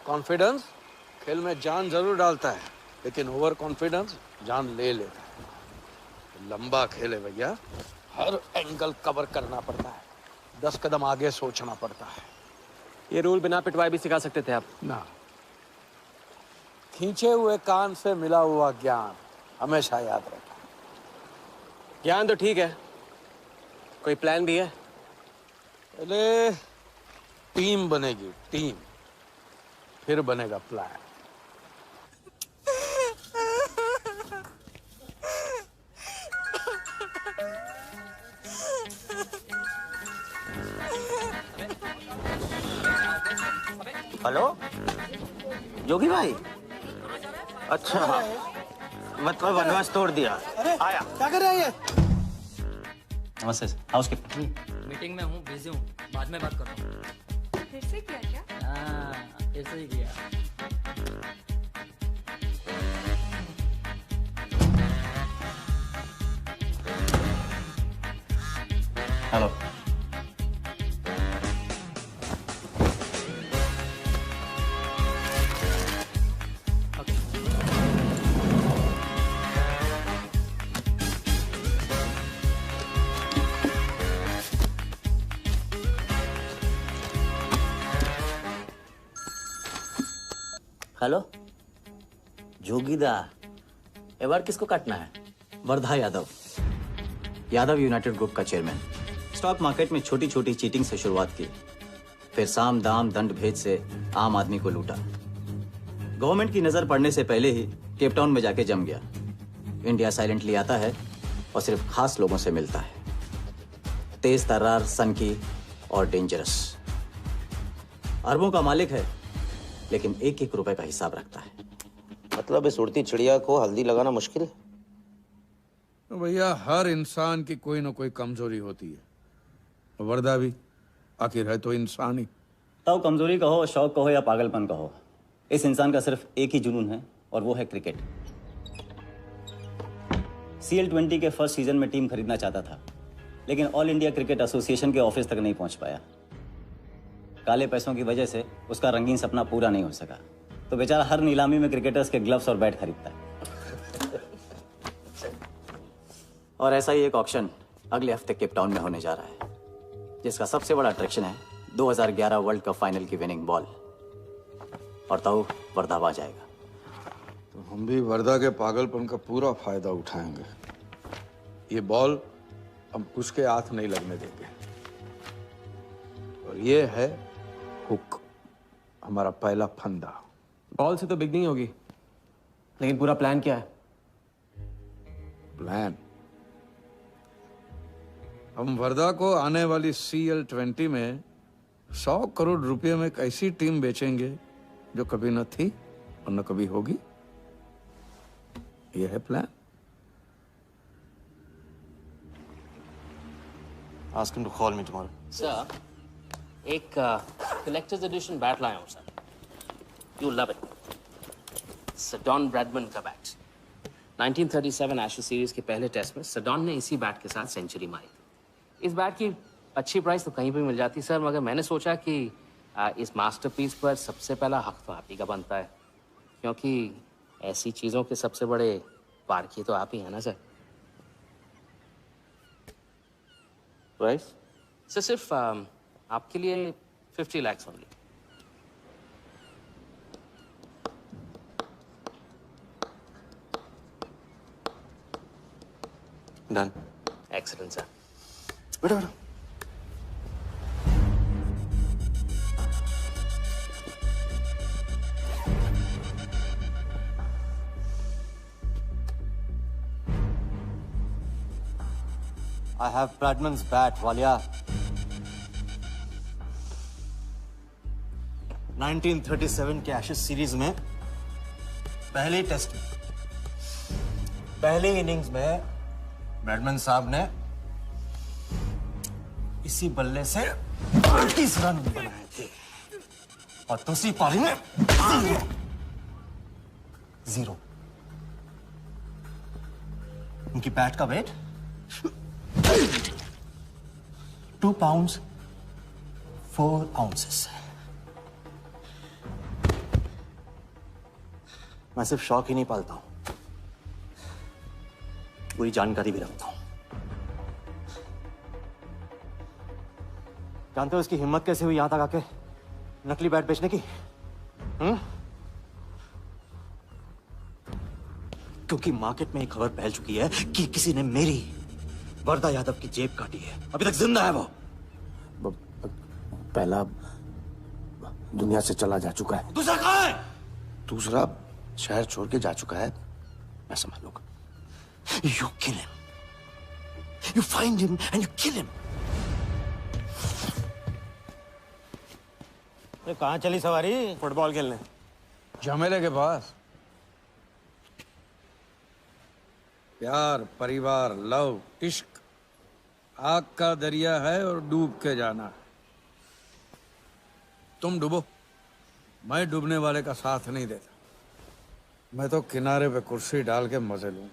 कॉन्फिडेंस खेल में जान जरूर डालता है। लेकिन ओवर कॉन्फिडेंस जान ले लेता है। लंबा खेले भैया, हर एंगल कवर करना पड़ता है, 10 कदम आगे सोचना पड़ता है। ये रूल बिना पिटवाए भी सिखा सकते थे आप ना। खींचे हुए कान से मिला हुआ ज्ञान हमेशा याद रखना। ज्ञान तो ठीक है, कोई प्लान भी है? पहले टीम बनेगी, टीम, फिर बनेगा प्लान। हेलो जोगी भाई, अच्छा मतलब वनवास तोड़ दिया। आया क्या कर रहे हैं ये? नमस्ते हाउसकीपर। मीटिंग में हूँ, बिजी हूँ, बाद में बात कर रहा हूँ। फिर से किया क्या? हाँ, फिर से ही किया। हेलो। हेलो जोगीदा, ए बार किसको काटना है? वर्धा यादव, यादव यूनाइटेड ग्रुप का चेयरमैन। स्टॉक मार्केट में छोटी छोटी चीटिंग से शुरुआत की, फिर साम दाम दंड भेद से आम आदमी को लूटा। गवर्नमेंट की नजर पड़ने से पहले ही केप टाउन में जाके जम गया। इंडिया साइलेंटली आता है और सिर्फ खास लोगों से मिलता है। तेज तर्रार, सनकी और डेंजरस। अरबों का मालिक है, लेकिन एक एक रुपए का हिसाब रखता है। मतलब इस उड़ती चिड़िया को हल्दी लगाना मुश्किल है? तो भैया हर इंसान की कोई ना कोई कमजोरी होती है। वर्दा भी आखिर है तो इंसान ही। ताऊ कमजोरी कहो, शौक कहो या पागलपन कहो, इस इंसान का सिर्फ एक ही जुनून है और वो है क्रिकेट। CL20 के फर्स्ट सीजन में टीम खरीदना चाहता था, लेकिन ऑल इंडिया क्रिकेट एसोसिएशन के ऑफिस तक नहीं पहुंच पाया। काले पैसों की वजह से उसका रंगीन सपना पूरा नहीं हो सका, तो बेचारा हर नीलामी में क्रिकेटर्स के ग्लव्स और बैट खरीदता है। और ऐसा ही एक ऑक्शन अगले हफ्ते केप टाउन में होने जा रहा है, जिसका सबसे बड़ा अट्रैक्शन है 2011 वर्ल्ड कप फाइनल की विनिंग बॉल। और ताऊ वर्धा आ जाएगा। तो हम भी वर्दा के पागलपन का पूरा फायदा उठाएंगे। ये बॉल हम उसके हाथ नहीं लगने देंगे। और ये है हुक, हमारा पहला फंदा। बॉल से तो बिग नहीं होगी, लेकिन पूरा प्लान क्या है? प्लान, हम वर्धा को आने वाली CL20 में 100 करोड़ रुपए में एक ऐसी टीम बेचेंगे जो कभी न थी और न कभी होगी। यह है plan. Ask him to call me tomorrow. Sir, एक कलेक्टर्स एडिशन बैट लाया हूँ sir. You love it. Sir Don Bradman का बैट। 1937 एशेज सीरीज के पहले टेस्ट में सडॉन ने इसी बैट के साथ सेंचुरी मारी थी। इस बैट की अच्छी प्राइस तो कहीं भी मिल जाती सर, मगर मैंने सोचा कि इस मास्टरपीस पर सबसे पहला हक तो आप ही का बनता है, क्योंकि ऐसी चीज़ों के सबसे बड़े पारखी तो आप ही हैं ना सर। प्राइस? सर सिर्फ आपके लिए 50 lakhs only. Done. Excellent sir. बैठो बैठो। I have Bradman's bat, Walia. 1937 के एशेज सीरीज में पहले टेस्ट में पहले इनिंग्स में ब्रैडमैन साहब ने इसी बल्ले से 30 रन बनाए थे और दूसरी पारी में 0। उनकी बैट का वेट 2 pounds 4 ounces। मैं सिर्फ शौक ही नहीं पालता हूं, पूरी जानकारी भी रखता हूं। जानते हो इसकी हिम्मत कैसे हुई यहां तक आके नकली बैट बेचने की? क्योंकि मार्केट में एक खबर फैल चुकी है कि किसी ने मेरी वरदा यादव की जेब काटी है। अभी तक जिंदा है वो। पहला दुनिया से चला जा चुका है, दूसरा कहां है? दूसरा शहर छोड़ के जा चुका है, मैं संभालूंगा। You kill him. You find him and you kill him. अरे कहाँ चली सवारी? फुटबॉल खेलने। झमेले के पास। प्यार, परिवार, लव, इश्क आग का दरिया है और डूब के जाना है। तुम डूबो, मैं डूबने वाले का साथ नहीं देता। मैं तो किनारे पे कुर्सी डाल के मजे लूं।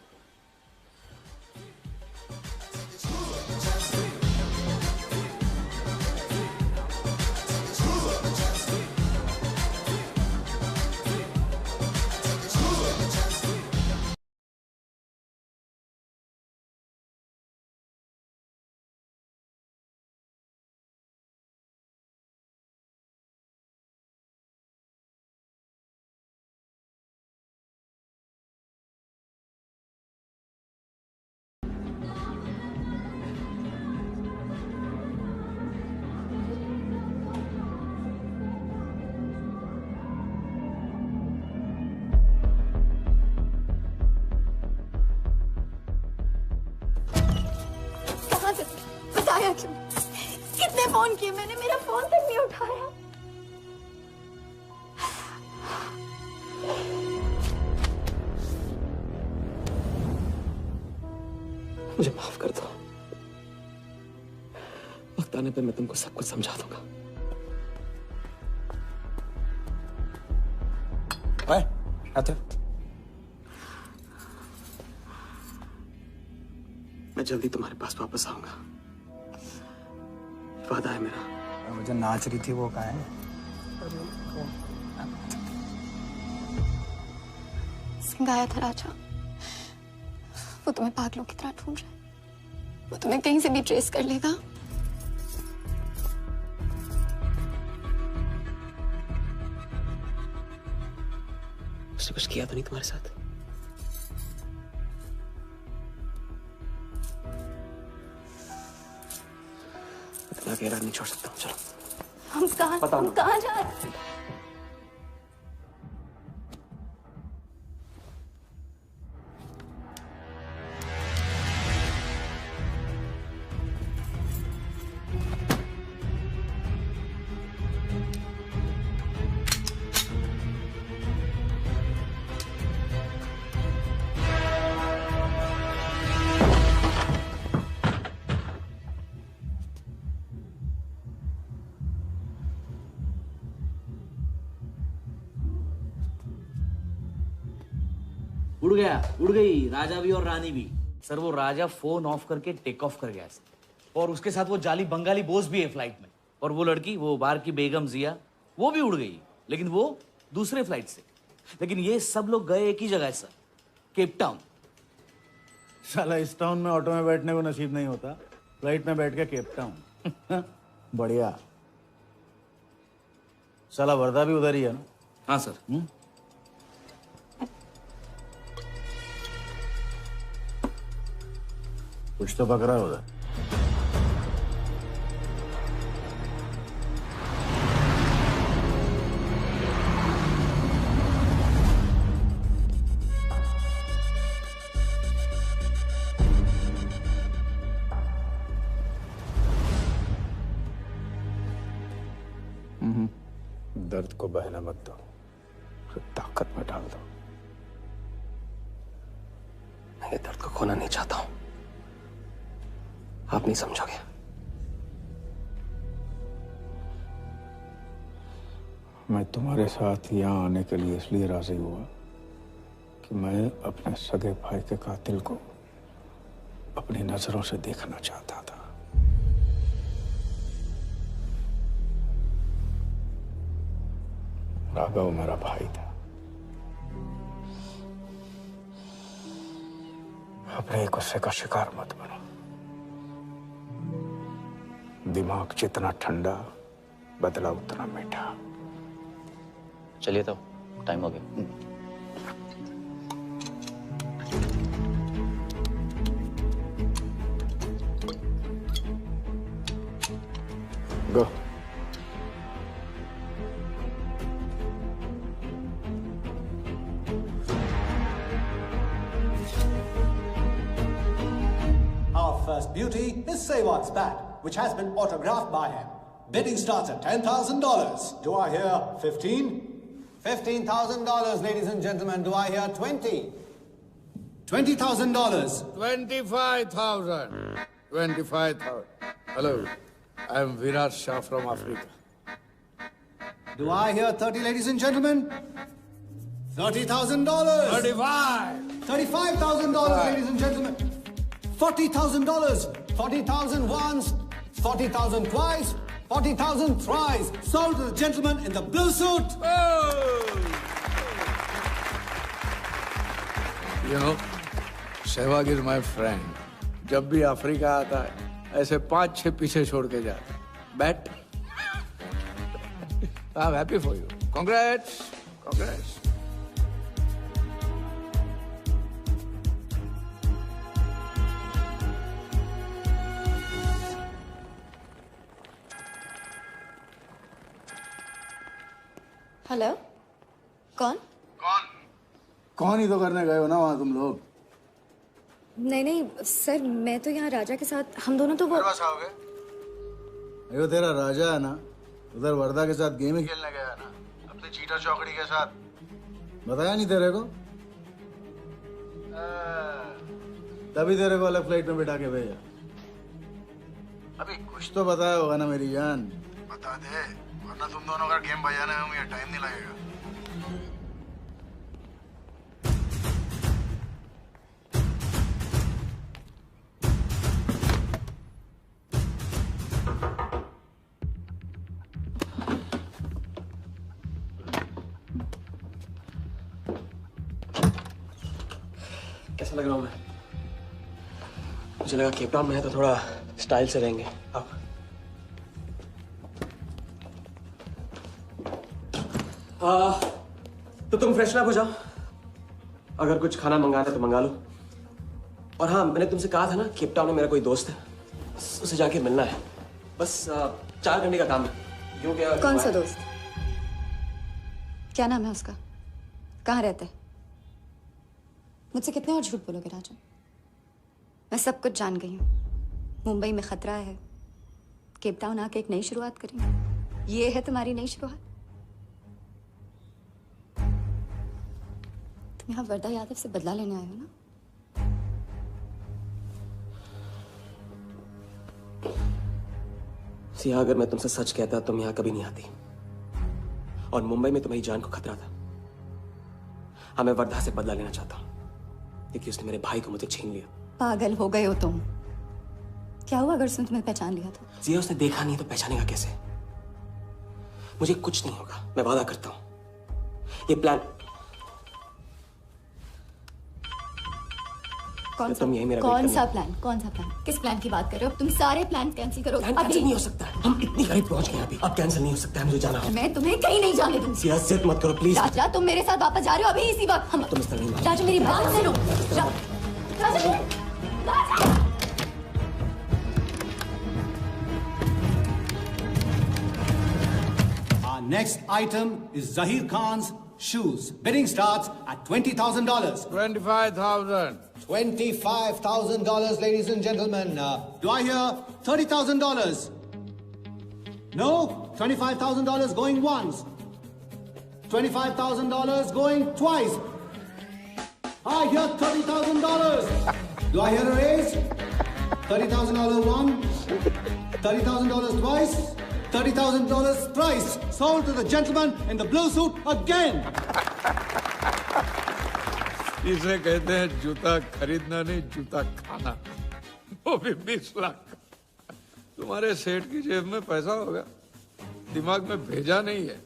बताया क्यों? कितने फोन किए मैंने, मेरा फोन तक नहीं उठाया। मुझे माफ कर दो, वक्त आने पे मैं तुमको सब कुछ समझा दूंगा। आते मैं जल्दी तुम्हारे पास वापस आऊंगा, वादा है मेरा। वो जो नाच रही थी वो कहाँ है? सिंह आया था राजा, वो तुम्हें पागलों की तरह ढूंढ रहा है। वो तुम्हें कहीं से भी ट्रेस कर लेगा। उसने कुछ किया तो नहीं तुम्हारे साथ? इतना गहरा नहीं छोड़ सकता हूँ। चलो हम कहाँ जा रहे हैं? उड़ गया, उड़ गई राजा भी और रानी भी। सर वो राजा फोन ऑफ करके टेक ऑफ कर गया सर, और उसके साथ वो जाली बंगाली बोस भी है फ्लाइट में। और वो लड़की, वो बाहर की बेगम जिया, वो भी उड़ गई, लेकिन वो दूसरे फ्लाइट से। लेकिन ये सब लोग गए एक ही जगह है सर, केप टाउन। साला इस टाउन में ऑटो में बैठने को नसीब नहीं होता, फ्लाइट में बैठ के केप टाउन। बढ़िया। साला वर्दा भी उधर ही है ना? हाँ सर। कुछ तो पकड़ा है उधर। दर्द को बहना मत दो, उसे ताकत में डाल दो। मैं ये दर्द को खोना नहीं चाहता हूं, आप नहीं समझोगे। मैं तुम्हारे साथ यहाँ आने के लिए इसलिए राजी हुआ कि मैं अपने सगे भाई के कातिल को अपनी नजरों से देखना चाहता था। राघव मेरा भाई था, अपने गुस्से का शिकार मत बनो। दिमाग जितना ठंडा, बदला उतना मीठा। चलिए तो टाइम हो गया। गो। Our first beauty is Sehwag's bat, which has been autographed by him. Bidding starts at $10,000. Do I hear 15? $15,000, ladies and gentlemen. Do I hear 20? $20,000. 25,000. 25,000. Hello, I am Virat Shah from Africa. Do I hear 30, ladies and gentlemen? $30,000. 35. $35,000, ladies and gentlemen. $40,000. 40,000 once, 40,000 twice, 40,000 thrice. Sold to the gentleman in the blue suit. You know, Sehwag is my friend. जब भी Africa आता है ऐसे 5-6 पीछे छोड़ के जाता है। Bat. I'm happy for you. Congrats. Congrats. Hello, कौन? कौन ही तो करने गए हो ना वहाँ तुम लोग। नहीं नहीं सर, मैं तो यहाँ राजा के साथ, हम दोनों तो वो यो तेरा राजा है ना, उधर वर्दा के साथ गेम ही खेलने गया है ना, अपने चीटा चौकड़ी के साथ। बताया नहीं तेरे को? तभी तेरे को अलग फ्लाइट में बिठा के भेजा। अभी कुछ तो बताया होगा ना मेरी जान। बता दे, वरना तुम दोनों का गेम बजाने में मुझे टाइम नहीं लगेगा। कैसा लग रहा हूँ मैं? मुझे लगा केप टाउन में है तो थोड़ा स्टाइल से रहेंगे। अब तो तुम फ्रेशन अप हो जाओ। अगर कुछ खाना मंगाना है तो मंगा लो। और हाँ, मैंने तुमसे कहा था ना, केप टाउन में मेरा कोई दोस्त है, उसे जाके मिलना है। बस 4 घंटे का काम है। यूं क्या? कौन सा दोस्त? क्या नाम है उसका? कहाँ रहता है? मुझसे कितने और झूठ बोलोगे राजा? मैं सब कुछ जान गई हूँ। मुंबई में खतरा है, केप टाउन आके एक नई शुरुआत करेंगे। ये है तुम्हारी नई शुरुआत? तुम यहाँ वर्दा यादव से बदला लेने आए हो ना? सिया, अगर मैं तुमसे सच कहता तुम यहाँ कभी नहीं आती। और मुंबई में तुम्हारी जान को खतरा था। हाँ, मैं वर्धा से बदला लेना चाहता हूँ, क्योंकि उसने मेरे भाई को मुझे छीन लिया। पागल हो गए हो तुम। क्या हुआ अगर उसने तुम्हें पहचान लिया तो? सिया, उसने देखा नहीं तो पहचानेगा कैसे? मुझे कुछ नहीं होगा, मैं वादा करता हूँ। ये प्लान कौन सा प्लान? कौन सा प्लान? किस प्लान की बात कर रहे हो? तुम सारे प्लान कैंसिल करो। प्लान कैंसिल नहीं हो सकता। हम इतनी करीब पहुंच गए अभी। अब कैंसिल नहीं हो सकता है, मुझे जाना है। मैं तुम्हें कहीं नहीं जाने दूंगी। सिया, जिद मत करो प्लीज। राजा, तुम मेरे साथ वापस जा रहे हो अभी इसी वक्त। हम तुम इस तरह नहीं। राजा, मेरी बात सुनो। राजा, Our next item is Zahir Khan's shoes. Bidding starts at $20,000. 25,000. $25,000, ladies and gentlemen. Do I hear $30,000? No? $25,000 going once. $25,000 going twice. I hear $30,000. Do I hear a raise? $30,000 once. $30,000 twice. $30,000 thrice. Sold to the gentleman in the blue suit again. इसे कहते हैं जूता खरीदना नहीं, जूता खाना। वो भी 20 लाख। तुम्हारे सेठ की जेब में पैसा होगा, दिमाग में भेजा नहीं है।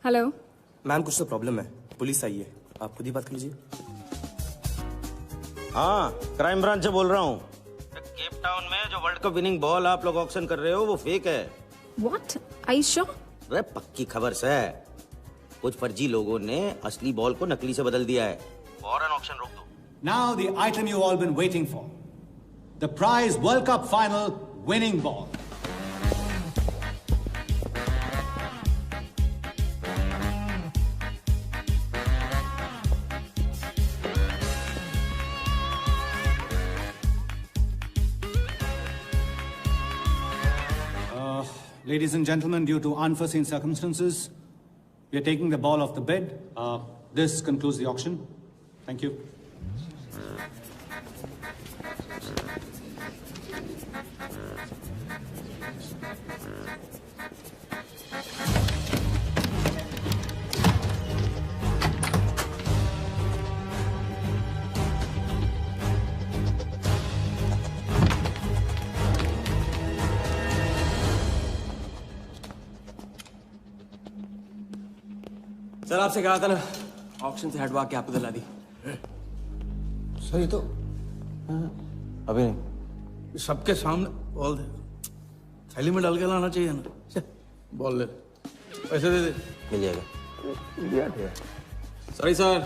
हेलो मैम कुछ तो प्रॉब्लम है, पुलिस आई है, आप खुद ही बात कर लीजिए। हाँ, क्राइम ब्रांच से बोल रहा हूँ। केप टाउन में जो वर्ल्ड कप विनिंग बॉल आप लोग ऑक्शन कर रहे हो वो फेक है। व्हाट? Are you sure? अरे पक्की खबर से कुछ फर्जी लोगों ने असली बॉल को नकली से बदल दिया है। फौरन ऑक्शन रोक दो। Now the item you've all been waiting for. The prize World Cup final winning ball. Ladies and gentlemen, due to unforeseen circumstances, we are taking the ball off the bed. This concludes the auction. Thank you. Sir आपसे कहा था ना, auction से हटवा के आपको दिला दी। सही तो अभी नहीं, सबके सामने बॉल दे, थैली में डाल के लाना चाहिए ना। बॉल ले, पैसे दे दे। मिल जाएगा। Sorry sir.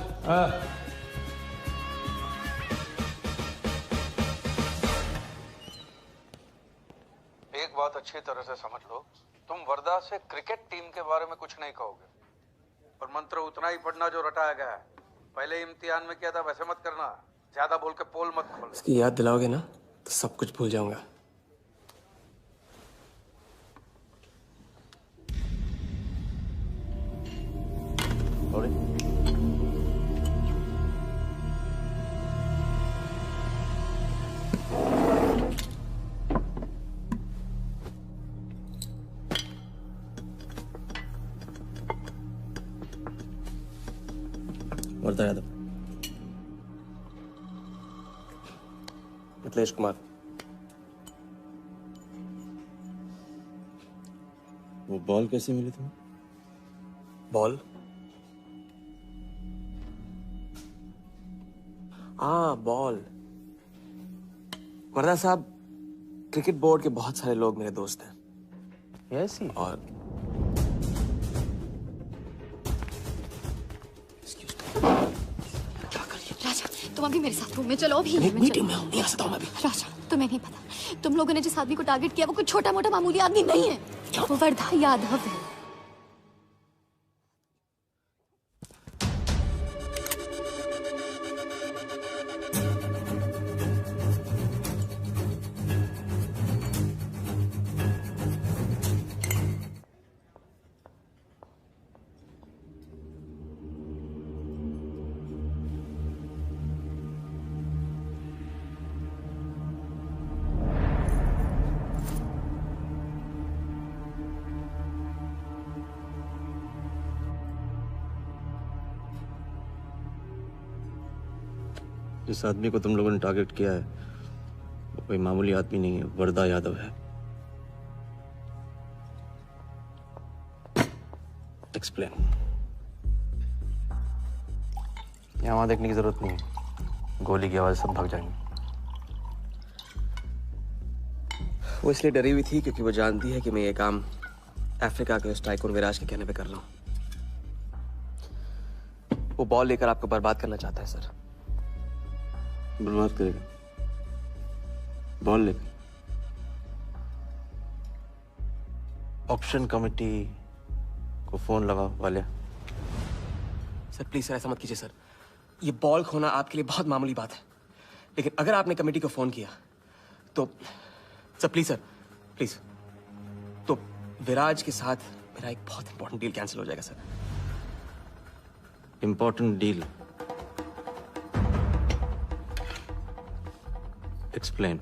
एक बात अच्छी तरह से समझ लो, तुम वर्धा से क्रिकेट टीम के बारे में कुछ नहीं कहोगे, पर मंत्र उतना ही पढ़ना जो रटाया गया है। पहले इम्तिहान में किया था वैसे मत करना, ज्यादा बोल के पोल मत खोल। इसकी याद दिलाओगे ना तो सब कुछ भूल जाऊंगा। वर्धा यादव, मिथिलेश कुमार। वो बॉल कैसे मिली तुम्हें? बॉल? बॉल। वर्धा साहब, क्रिकेट बोर्ड के बहुत सारे लोग मेरे दोस्त हैं। यस। और राजा, तुम अभी मेरे साथ रूम में चलो। अभी मीटिंग में हूँ, नहीं आ सकता हूँ मैं अभी। राजा, तुम्हें नहीं पता, तुम लोगों ने जिस आदमी को टारगेट किया वो कोई छोटा मोटा मामूली आदमी नहीं है। वो वर्धा यादव है। जिस आदमी को तुम लोगों ने टारगेट किया है वो कोई मामूली आदमी नहीं है, वर्धा यादव है। एक्सप्लेन। यहाँ वहां देखने की जरूरत नहीं है, गोली की आवाज सब भाग जाएंगे। वो इसलिए डरी हुई थी क्योंकि वो जानती है कि मैं ये काम अफ्रीका के उस टाइकून विराज के कहने पे कर रहा हूँ। वो बॉल लेकर आपको बर्बाद करना चाहता है सर। बर्बाद करेगा? बॉल लेकर? ऑक्शन कमेटी को फोन लगा वाले। सर प्लीज सर, ऐसा मत कीजिए सर। ये बॉल खोना आपके लिए बहुत मामूली बात है, लेकिन अगर आपने कमेटी को फोन किया तो सर प्लीज सर, प्लीज, तो विराज के साथ मेरा एक बहुत इंपॉर्टेंट डील कैंसिल हो जाएगा sir. Important deal? Explain.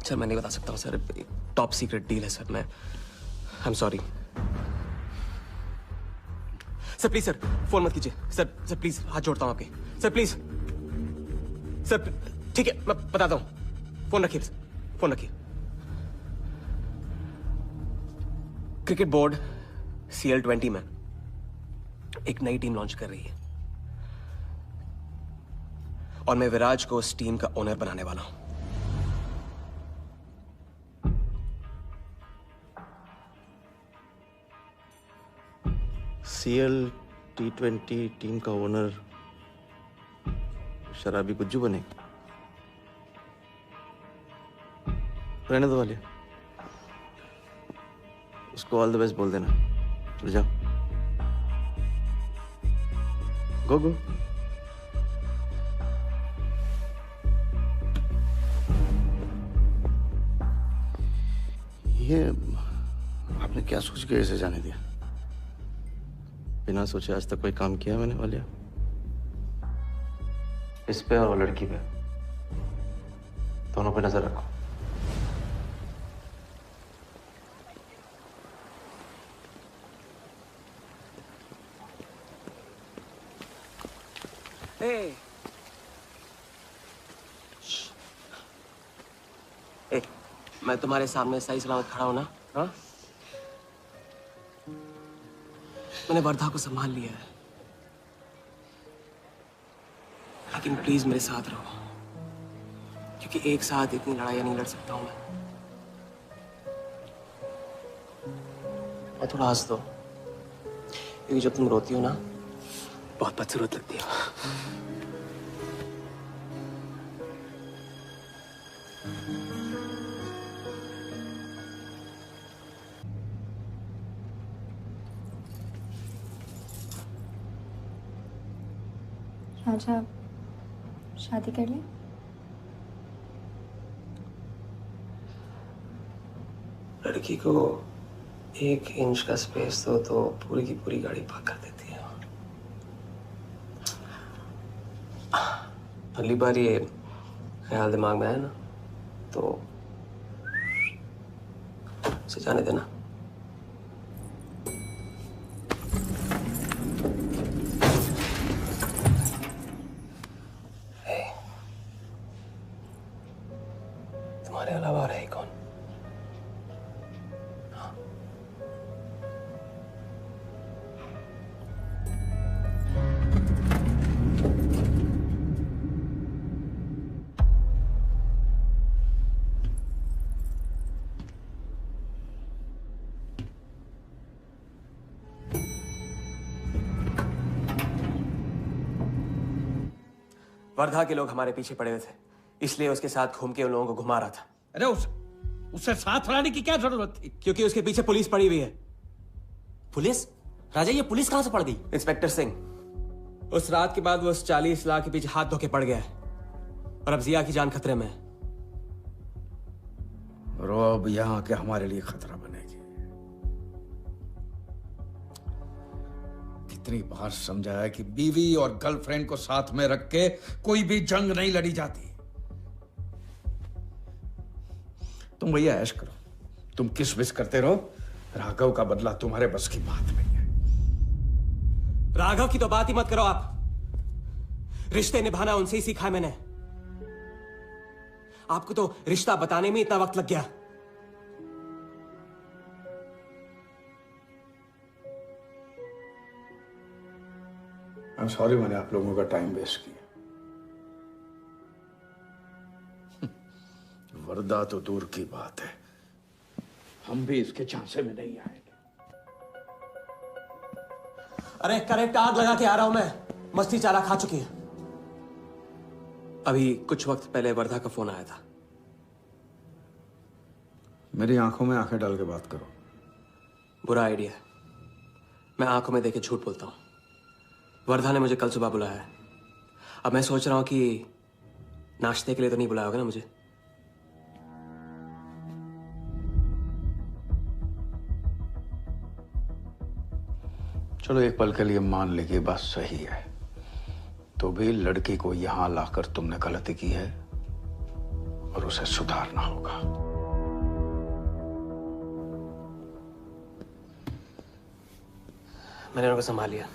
Sir मैं नहीं बता सकता हूँ सर, टॉप सीक्रेट डील है सर। मैं I am sorry sir. Please sir phone मत कीजिए सर। सर प्लीज हाथ जोड़ता हूँ आपके सर, प्लीज सर। ठीक है मैं बताता हूँ, फोन रखिए फोन रखिए। क्रिकेट बोर्ड CL20 में एक नई टीम लॉन्च कर रही है और मैं विराज को उस टीम का ओनर बनाने वाला हूं। CL T20 टीम का ओनर शराबी गुज्जू बने? रहने दो वाले, उसको ऑल द बेस्ट बोल देना। चल जाओ, गो गो। ये आपने क्या सोच के ऐसे जाने दिया? बिना सोचे आज तक कोई काम किया मैंने वालिया? इस पे और वो लड़की पे, दोनों पे नजर रखो। ए, मैं तुम्हारे सामने सही सलामत खड़ा हूं ना? हाँ? मैंने वर्धा को संभाल लिया है, लेकिन प्लीज मेरे साथ रहो, क्योंकि एक साथ इतनी लड़ाइयां नहीं लड़ सकता हूं मैं। और थोड़ा हंस दो, क्योंकि जब तुम रोती हो ना, बहुत बदसूरत लगती हो। राजा, शादी कर ले। लड़की को 1 इंच का स्पेस दो तो पूरी की पूरी गाड़ी पार्क कर देती है। अगली बार ये ख्याल दिमाग में आया ना, तो उसे जाने देना। तुम्हारे अलावा और है कौन? वर्धा के लोग हमारे पीछे पड़े हुए थे, इसलिए उसके साथ घूम के उन लोगों को घुमा रहा था। अरे उससे साथ लाने की क्या जरूरत थी? क्योंकि उसके पीछे पुलिस पड़ी हुई है। पुलिस? राजा, ये पुलिस कहां से पड़ गई? इंस्पेक्टर सिंह, उस रात के बाद वो उस 40 लाख के पीछे हाथ धो के पड़ गया है और अब जिया की जान खतरे में है। और वो अब यहां आके हमारे लिए खतरा बनेगी। कितनी बार समझाया कि बीवी और गर्लफ्रेंड को साथ में रख के कोई भी जंग नहीं लड़ी जाती। तुम भैया ऐश करो, तुम किस विस करते रहो, राघव का बदला तुम्हारे बस की बात नहीं है। राघव की तो बात ही मत करो आप। रिश्ते निभाना उनसे ही सीखा है मैंने। आपको तो रिश्ता बताने में इतना वक्त लग गया। I'm sorry मैंने आप लोगों का टाइम वेस्ट किया। वर्दा तो दूर की बात है, हम भी इसके झांसे में नहीं आएंगे। अरे करेक्ट आग लगा के आ रहा हूं मैं, मस्ती चारा खा चुकी है। अभी कुछ वक्त पहले वर्धा का फोन आया था। मेरी आंखों में आंखें डाल के बात करो। बुरा आइडिया है, मैं आंखों में देखे झूठ बोलता हूं। वर्धा ने मुझे कल सुबह बुलाया है। अब मैं सोच रहा हूं कि नाश्ते के लिए तो नहीं बुलाया होगा ना मुझे। चलो एक पल के लिए मान ले कि बात सही है, तो भी लड़की को यहां लाकर तुमने गलती की है और उसे सुधारना होगा। मैंने उनको संभाल लिया।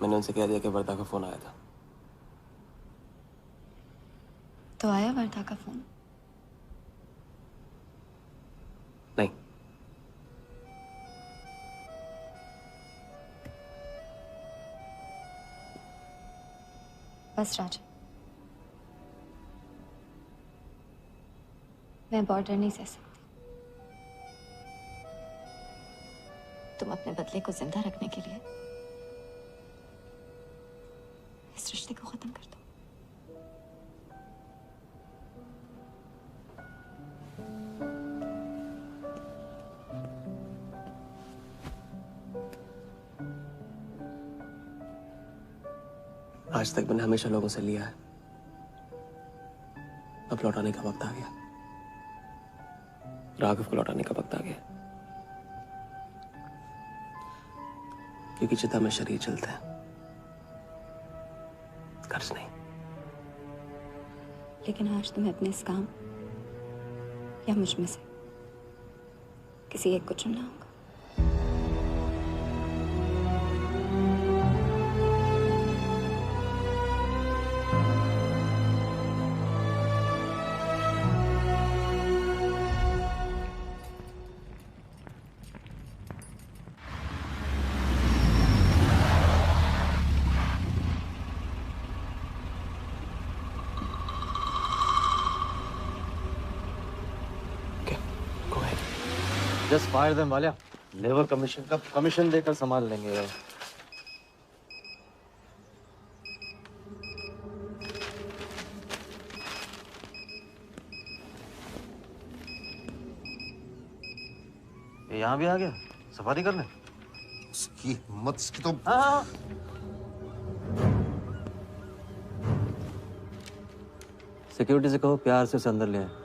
मैंने उनसे कह दिया कि वर्धा का फोन आया था। तो आया वर्धा का फोन? बस राजा, मैं बॉर्डर नहीं सह सकती। तुम अपने बदले को जिंदा रखने के लिए इस रिश्ते को खत्म कर दो। आज तक मैंने हमेशा लोगों से लिया है, अब लौटाने का वक्त आ गया। राघव को लौटाने का वक्त आ गया, क्योंकि चिता में शरीर चलता है, कर्ज नहीं। लेकिन आज तुम्हें अपने इस काम या मुझ में से किसी एक को चुनना होगा। Just fire them Walia. Labour commission का कमीशन देकर संभाल लेंगे यार। ये यहाँ भी आ गया सफारी करने। उसकी हिम्मत, इसकी तो हाँ। सिक्योरिटी से कहो प्यार से उसे अंदर ले आए।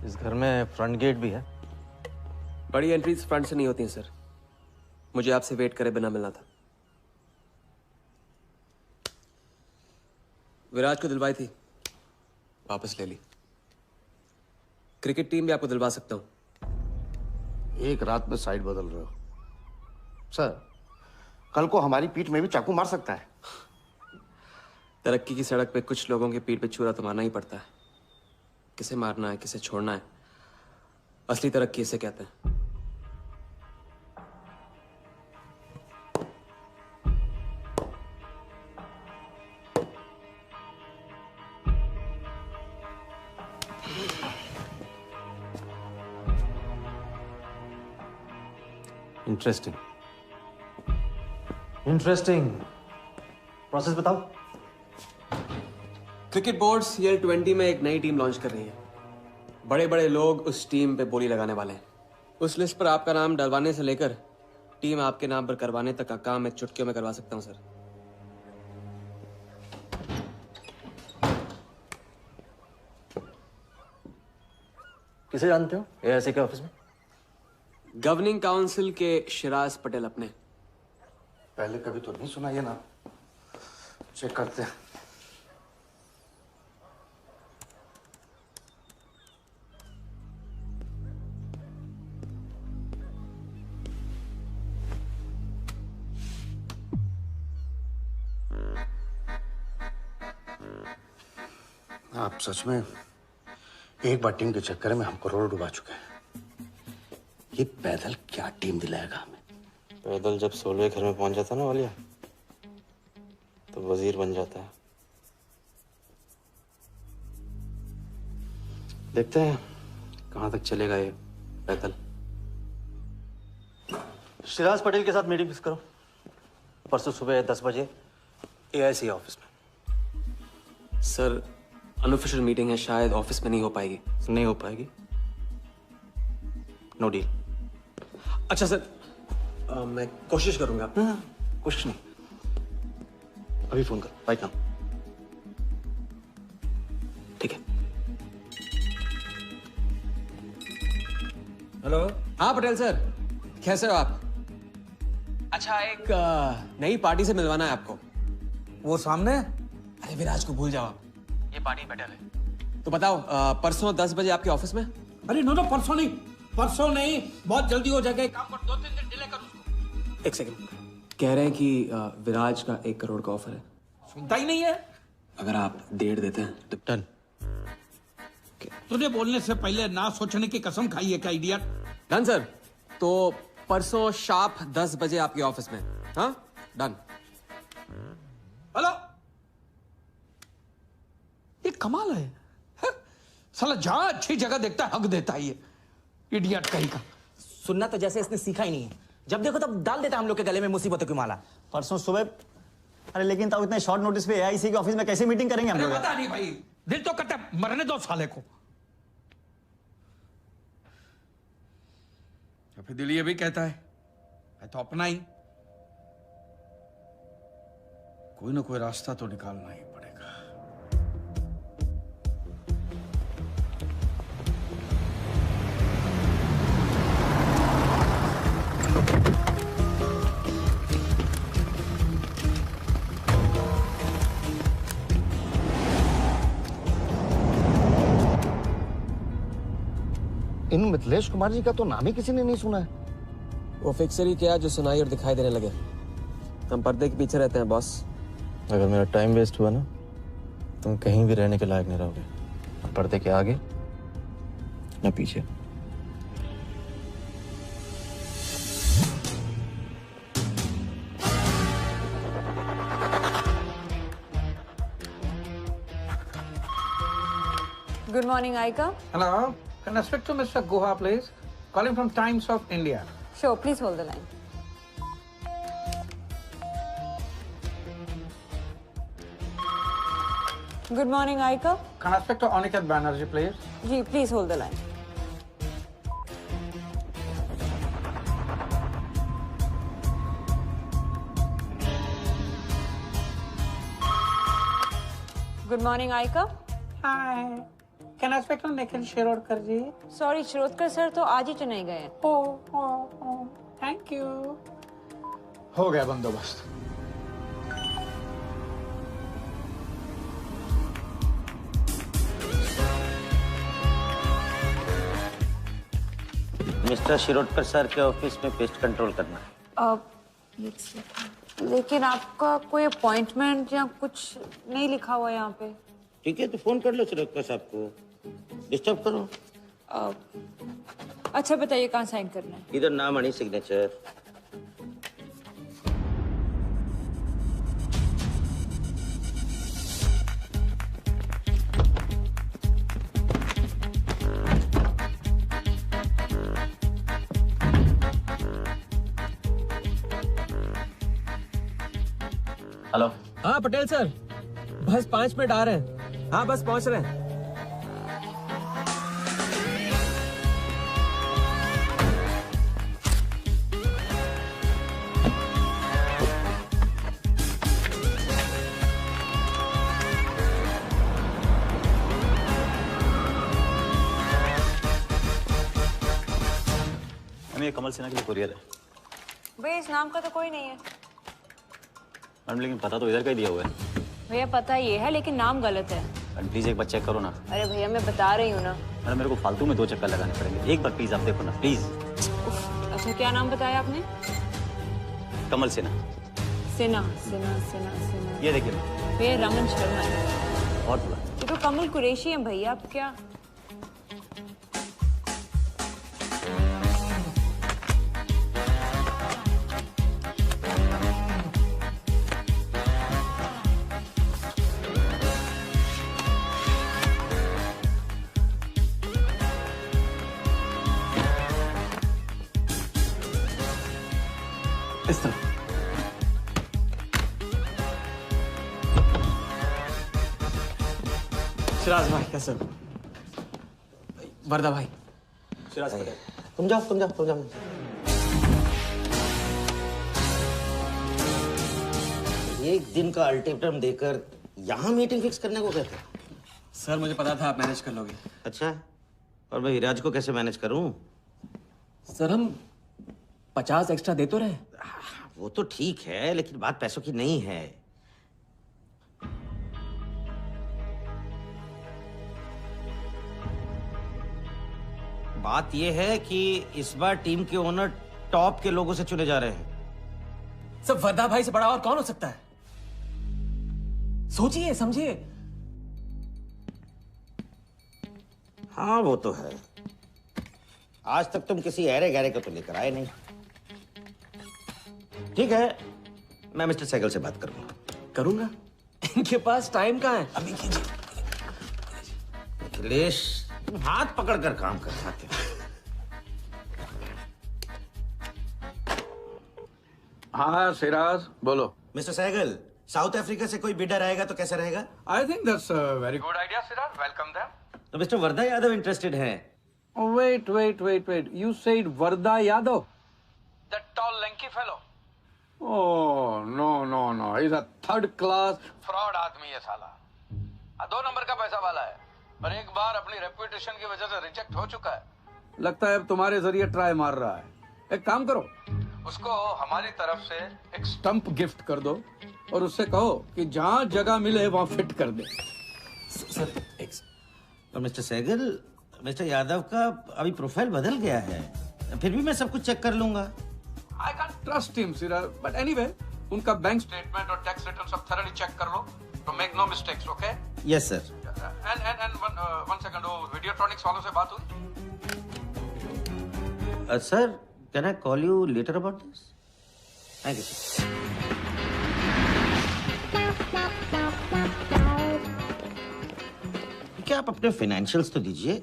इस घर में फ्रंट गेट भी है। बड़ी एंट्रीज फ्रंट से नहीं होती हैं सर, मुझे आपसे वेट करे बिना मिलना था। विराज को दिलवाई थी, वापस ले ली। क्रिकेट टीम भी आपको दिलवा सकता हूं। एक रात में साइड बदल रहे हो सर। कल को हमारी पीठ में भी चाकू मार सकता है। तरक्की की सड़क पे कुछ लोगों की पीठ पे छुरा तो मारना ही पड़ता है। किसे मारना है, किसे छोड़ना है, असली तरक्की इसे कहते हैं। Interesting interesting. प्रोसेस बताओ। क्रिकेट बोर्ड CL20 में एक नई टीम लॉन्च कर रही है। बड़े बड़े लोग उस टीम पे बोली लगाने वाले हैं। उस लिस्ट पर आपका नाम डलवाने से लेकर टीम आपके नाम पर करवाने तक का काम मैं चुटकियों में करवा सकता हूं सर। किसे जानते हो AIC के ऑफिस में? गवर्निंग काउंसिल के शिराज पटेल अपने। पहले कभी तो नहीं सुना ये ना। चेक करते हैं। आप सच में एक बार टीम के चक्कर में हम करोड़ डुबा चुके हैं। ये पैदल क्या टीम दिलाएगा हमें? पैदल जब 16वें घर में पहुंच जाता ना वालिया, तो वजीर बन जाता है। देखते हैं कहां तक चलेगा ये पैदल। शिराज पटेल के साथ मीटिंग फिक्स करो परसों सुबह 10 बजे AIC ऑफिस में। सर अनऑफिशियल मीटिंग है, शायद ऑफिस में नहीं हो पाएगी। नहीं हो पाएगी? No deal. अच्छा सर, मैं कोशिश करूंगा। कोशिश नहीं, अभी फोन कर राइट नाउ। ठीक है। हेलो। हाँ पटेल सर, कैसे हो आप? अच्छा, एक नई पार्टी से मिलवाना है आपको। वो सामने? अरे विराज को भूल जाओ, ये पार्टी बेटर है। तो बताओ परसों 10 बजे आपके ऑफिस में? अरे नो परसों नहीं, परसों नहीं, बहुत जल्दी हो जाएगा। एक काम कर, 2-3 दिन डिले कर उसको। एक सेकंड, कह रहे हैं कि विराज का 1 करोड़ का ऑफर है। सुनता ही नहीं है। अगर आप 1.5 देते हैं तो डन। तुझे बोलने से पहले ना सोचने की कसम खाई है क्या इडियट? Done sir. तो परसों शार्प 10 बजे आपके ऑफिस में। हाँ डन। हेलो, ये कमाल है। साला जहां अच्छी जगह देखता है हक देता है ये इडियट कहीं का। सुनना तो जैसे इसने सीखा ही नहीं है, जब देखो तब डाल देता हम लोग के गले में मुसीबतों की माला। परसों सुबह, अरे लेकिन तब इतने शॉर्ट नोटिस पे एआईसी के ऑफिस में कैसे मीटिंग करेंगे हम लोग? पता नहीं भाई, दिल तो करता है मरने दो साले को। या फिर दिल ये भी कहता है तो अपना ही कोई ना कोई रास्ता तो निकालना ही पड़ेगा। इन मिथिलेश कुमार जी का तो नाम ही किसी ने नहीं सुना है। वो फिक्सर ही क्या जो सुनाई और दिखाई देने लगे। हम पर्दे के पीछे रहते हैं बॉस। अगर मेरा टाइम वेस्ट हुआ ना, तुम कहीं भी रहने के लायक नहीं रहोगे। न पर्दे के आगे न पीछे। Good morning, Aika. Hello, can I speak to Mr. Guha, please? Calling from Times of India. Sure, please hold the line. Good morning, Aika. Can I speak to Aniket Banerjee, please? Ji, please hold the line. Good morning, Aika. Hi. Can I speak to Nikhil Shirodkar ji? Sorry, Shirodkar sir तो आज ही चेन्नई गए हैं। Oh, thank you. हो गया बंदोबस्त। Mister Shirodkar sir के office में pest control करना है। लेकिन आपका कोई अपॉइंटमेंट या कुछ नहीं लिखा हुआ यहाँ पे। ठीक है, तो फोन कर लो शिरोडकर साहब को, डिस्टर्ब करो। अच्छा बताइए कहाँ साइन करना है? इधर नाम आणि सिग्नेचर। हेलो। हाँ पटेल सर, बस 5 मिनट आ रहे हैं। हाँ बस पहुंच रहे हैं। ये कमल सिन्हा के लिए कुरियर है। भैया इस नाम का तो कोई नहीं है। मैडम लेकिन पता तो इधर का ही दिया हुआ है। भैया पता ये है लेकिन नाम गलत है। मैडम प्लीज एक बार चेक करो ना। अरे भैया मैं बता रही हूँ ना। मैडम मेरे को फालतू में 2 चक्कर लगाने पड़ेंगे, एक बार प्लीज आप देखो ना प्लीज। अच्छा क्या नाम बताया आपने? कमल सिन्हा। सिन्हा सिन्हा सिन्हा सिन्हा। ये देखिए भैया रमन शर्मा है। और थोड़ा। ये तो कमल कुरैशी है भैया, आप क्या? इस तरह। शिराज भाई कैसे हो? वर्दा भाई। शिराज भाई तुम जाओ। एक दिन का अल्टीमेटम देकर यहाँ मीटिंग फिक्स करने को कहते? सर मुझे पता था आप मैनेज कर लोगे। अच्छा, और मैं हिराज को कैसे मैनेज करूं? सर हम 50 एक्स्ट्रा दे तो रहे। वो तो ठीक है, लेकिन बात पैसों की नहीं है। बात यह है कि इस बार टीम के ओनर टॉप के लोगों से चुने जा रहे हैं। सब वर्दा भाई से बड़ा और कौन हो सकता है? सोचिए समझिए। हाँ वो तो है। आज तक तुम किसी अहरे गहरे को तो लेकर आए नहीं। ठीक है, मैं मिस्टर सहगल से बात करूंगा। इनके पास टाइम कहाँ है? अभी कीजिए। अखिलेश, तुम हाथ पकड़कर काम कर सकते हो। हाँ सिराज, बोलो। मिस्टर सहगल, साउथ अफ्रीका से कोई बिडर आएगा तो कैसा रहेगा? I think that's a very good idea Siraj, welcome them. तो मिस्टर वर्धा यादव इंटरेस्टेड हैं? Wait. You said Varda Yadav? That tall, lanky fellow? Oh, no. He's a third class fraud आदमी है साला। 2 नंबर का पैसा वाला है और एक बार अपनी रेपुटेशन की वजह से रिजेक्ट हो चुका है। लगता है अब तुम्हारे जरिए ट्राई मार रहा है। एक काम करो, उसको हमारी तरफ से एक स्टंप गिफ्ट कर दो और उससे कहो कि जहाँ जगह मिले वहाँ फिट कर दे। सर, और मिस्टर सहगल, मिस्टर यादव का अभी प्रोफाइल बदल गया है, फिर भी मैं सब कुछ चेक कर लूंगा। I can't trust him, Siraj. But anyway, उनका बैंक स्टेटमेंट और टैक्स रिटर्न सब thoroughly चेक कर लो, तो make no mistakes, okay? Yes, sir. And one second, वो Videotronics वालों से बात हुई? Sir, can I call you later about this? Thank you, sir. क्या आप अपने फाइनेंशियल्स तो दीजिए।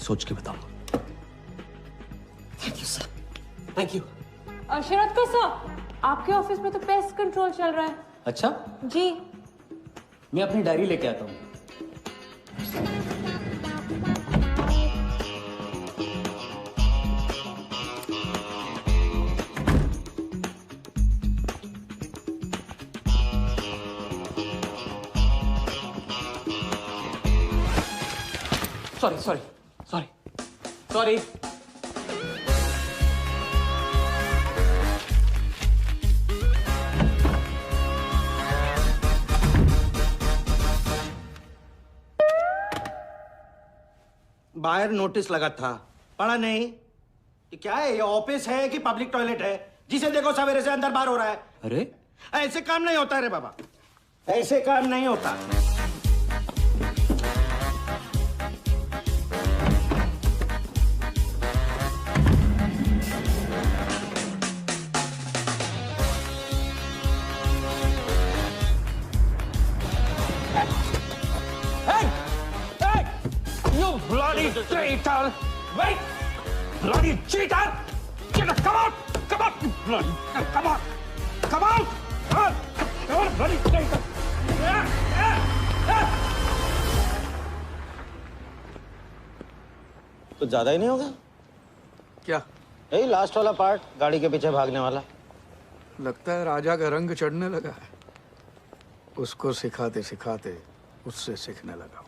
सोच के बताओ। Thank you sir, thank you. Sharad का सर, आपके ऑफिस में तो पेस्ट कंट्रोल चल रहा है। अच्छा जी, मैं अपनी डायरी लेके आता हूँ। सॉरी। बाहर नोटिस लगा था, पढ़ा नहीं? ये क्या है? ये ऑफिस है कि पब्लिक टॉयलेट है? जिसे देखो सवेरे से अंदर बाहर हो रहा है। अरे ऐसे काम नहीं होता रे बाबा, ऐसे काम नहीं होता। Bloody traitor! Wait! Bloody cheater! Cheater, come out! Come out! Bloody, come out! Come out! Come on, bloody traitor! कुछ ज्यादा ही नहीं होगा क्या? यही लास्ट वाला पार्ट, गाड़ी के पीछे भागने वाला। लगता है राजा का रंग चढ़ने लगा है। उसको सिखाते सिखाते उससे सीखने लगा।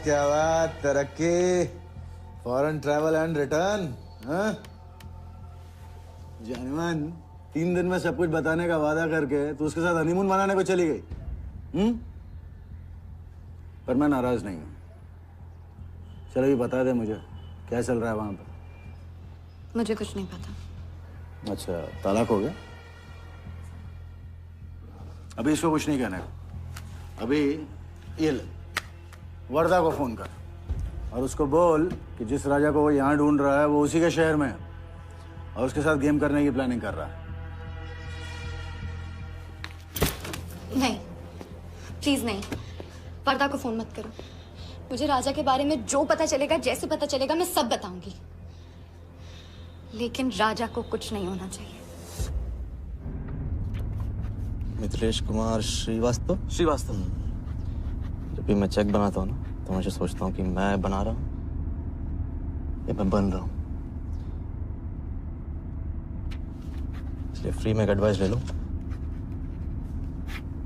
क्या बात, तरक्की, फॉरेन ट्रैवल एंड रिटर्न। जानमान 3 दिन में सब कुछ बताने का वादा करके तू उसके साथ हनीमून मनाने को चली गई। पर मैं नाराज नहीं हूं। चलो ये बता दे मुझे, क्या चल रहा है वहां पर? मुझे कुछ नहीं पता। अच्छा, तलाक हो गया? अभी इसको कुछ नहीं कहना है। अभी ये ले, वर्धा को फोन कर और उसको बोल कि जिस राजा को वो यहाँ ढूंढ रहा है वो उसी के शहर में है और उसके साथ गेम करने की प्लानिंग कर रहा है। नहीं, प्लीज नहीं, वर्धा को फोन मत करो। मुझे राजा के बारे में जो पता चलेगा, जैसे पता चलेगा, मैं सब बताऊंगी, लेकिन राजा को कुछ नहीं होना चाहिए। मिथिलेश कुमार श्रीवास्तव। जब भी मैं चेक बनाता हूँ ना, तो मुझे सोचता हूँ कि मैं बना रहा हूँ या मैं बन रहा हूँ। इसलिए फ्री में एक एडवाइस ले लो,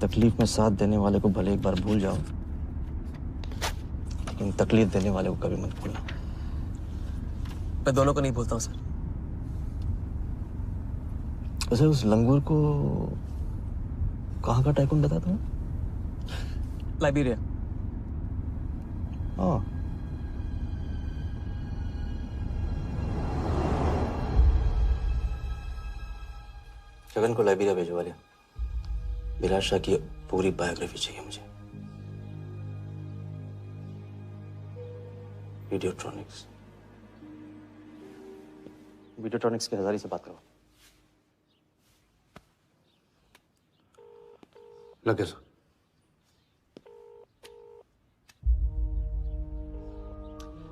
तकलीफ में साथ देने वाले को भले एक बार भूल जाओ, लेकिन तकलीफ देने वाले को कभी मत भूलना। मैं दोनों को नहीं भूलता हूँ सर। वैसे उस लंगूर को कहाँ का टाइकून बताया तुम्हें? लाइबेरिया। ओह, गगन को लाइबेरिया भिजवा लिया। विराट शाह की पूरी बायोग्राफी चाहिए मुझे। वीडियोट्रॉनिक्स के हजारी से बात करो। लगे सर।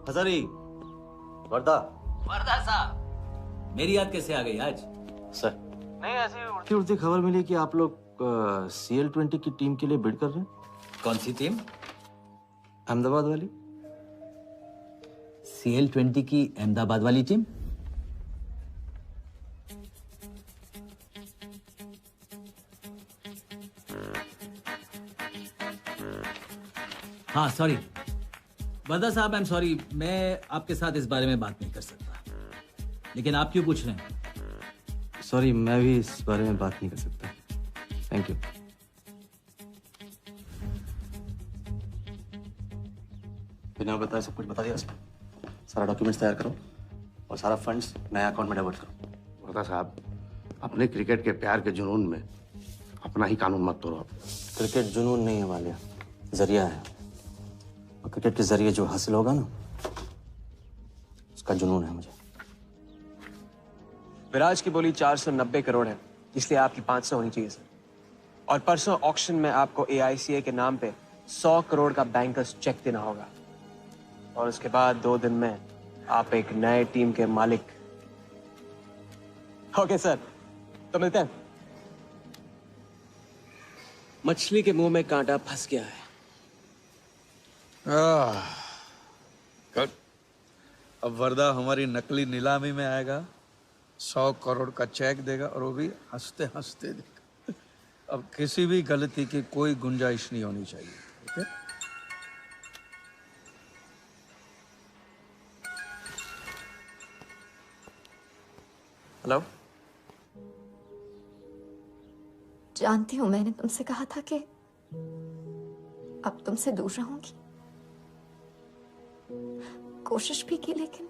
हजारी, वर्दा। वर्दा साहब, मेरी याद कैसे आ गई आज? सर, नहीं ऐसी उड़ती उड़ती खबर मिली कि आप लोग CL20 की टीम के लिए बिड कर रहे हैं। कौन सी टीम? अहमदाबाद वाली। CL20 की अहमदाबाद वाली टीम? हाँ सॉरी वर्दा साहब, आई एम सॉरी, मैं आपके साथ इस बारे में बात नहीं कर सकता। लेकिन आप क्यों पूछ रहे हैं? सॉरी, मैं भी इस बारे में बात नहीं कर सकता। Thank you. बिना बताए सब कुछ बता दिया उसने। सारा डॉक्यूमेंट्स तैयार करो और सारा फंड्स नए अकाउंट में डाइवर्ट करो। वर्दा साहब, अपने क्रिकेट के प्यार के जुनून में अपना ही कानून मत तोड़ो। क्रिकेट जुनून नहीं है वालिया, जरिया है। और क्रिकेट के जरिए जो हासिल होगा ना, उसका जुनून है मुझे। विराज की बोली 490 करोड़ है, इसलिए आपकी 500 होनी चाहिए सर। और परसों ऑक्शन में आपको AICA के नाम पे 100 करोड़ का बैंकर्स चेक देना होगा। और उसके बाद 2 दिन में आप एक नए टीम के मालिक। ओके सर, तो मिलते हैं। मछली के मुंह में कांटा फंस गया है। गुड। अब वर्दा हमारी नकली नीलामी में आएगा, 100 करोड़ का चेक देगा और वो भी हंसते हंसते देगा। अब किसी भी गलती की कोई गुंजाइश नहीं होनी चाहिए। ओके? हेलो, जानती हूं मैंने तुमसे कहा था कि अब तुमसे दूर रहूंगी। कोशिश भी की, लेकिन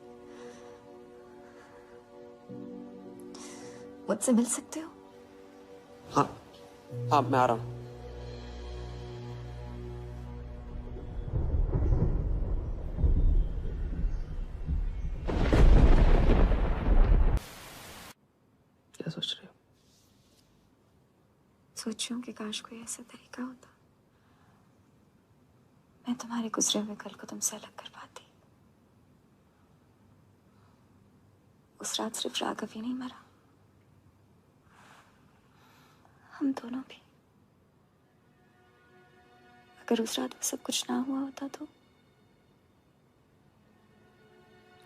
मुझसे मिल सकते हो? हाँ हाँ, मैं आ रहा हूं। क्या सोच रहे हो? सोच रही हूं कि काश कोई ऐसा तरीका होता, मैं तुम्हारे गुजरे हुए कल को तुमसे अलग कर पाती। उस रात सिर्फ राघव ही नहीं मरा, हम दोनों भी। अगर उस रात वो सब कुछ ना हुआ होता तो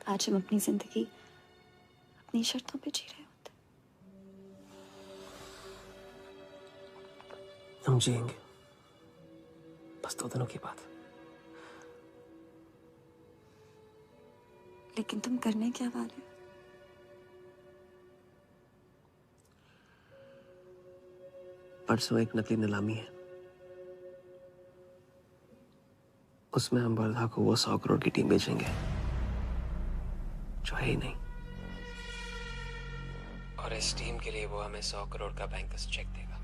आज हम अपनी जिंदगी अपनी शर्तों पे जी रहे होते। हम जिएंगे, बस 2 दिनों की बात। लेकिन तुम करने क्या वाले हो? परसों एक नकली नीलामी है, उसमें हम वर्धा को वो 100 करोड़ की टीम बेचेंगे जो है ही नहीं। और इस टीम के लिए वो हमें 100 करोड़ का बैंकर्स चेक देगा।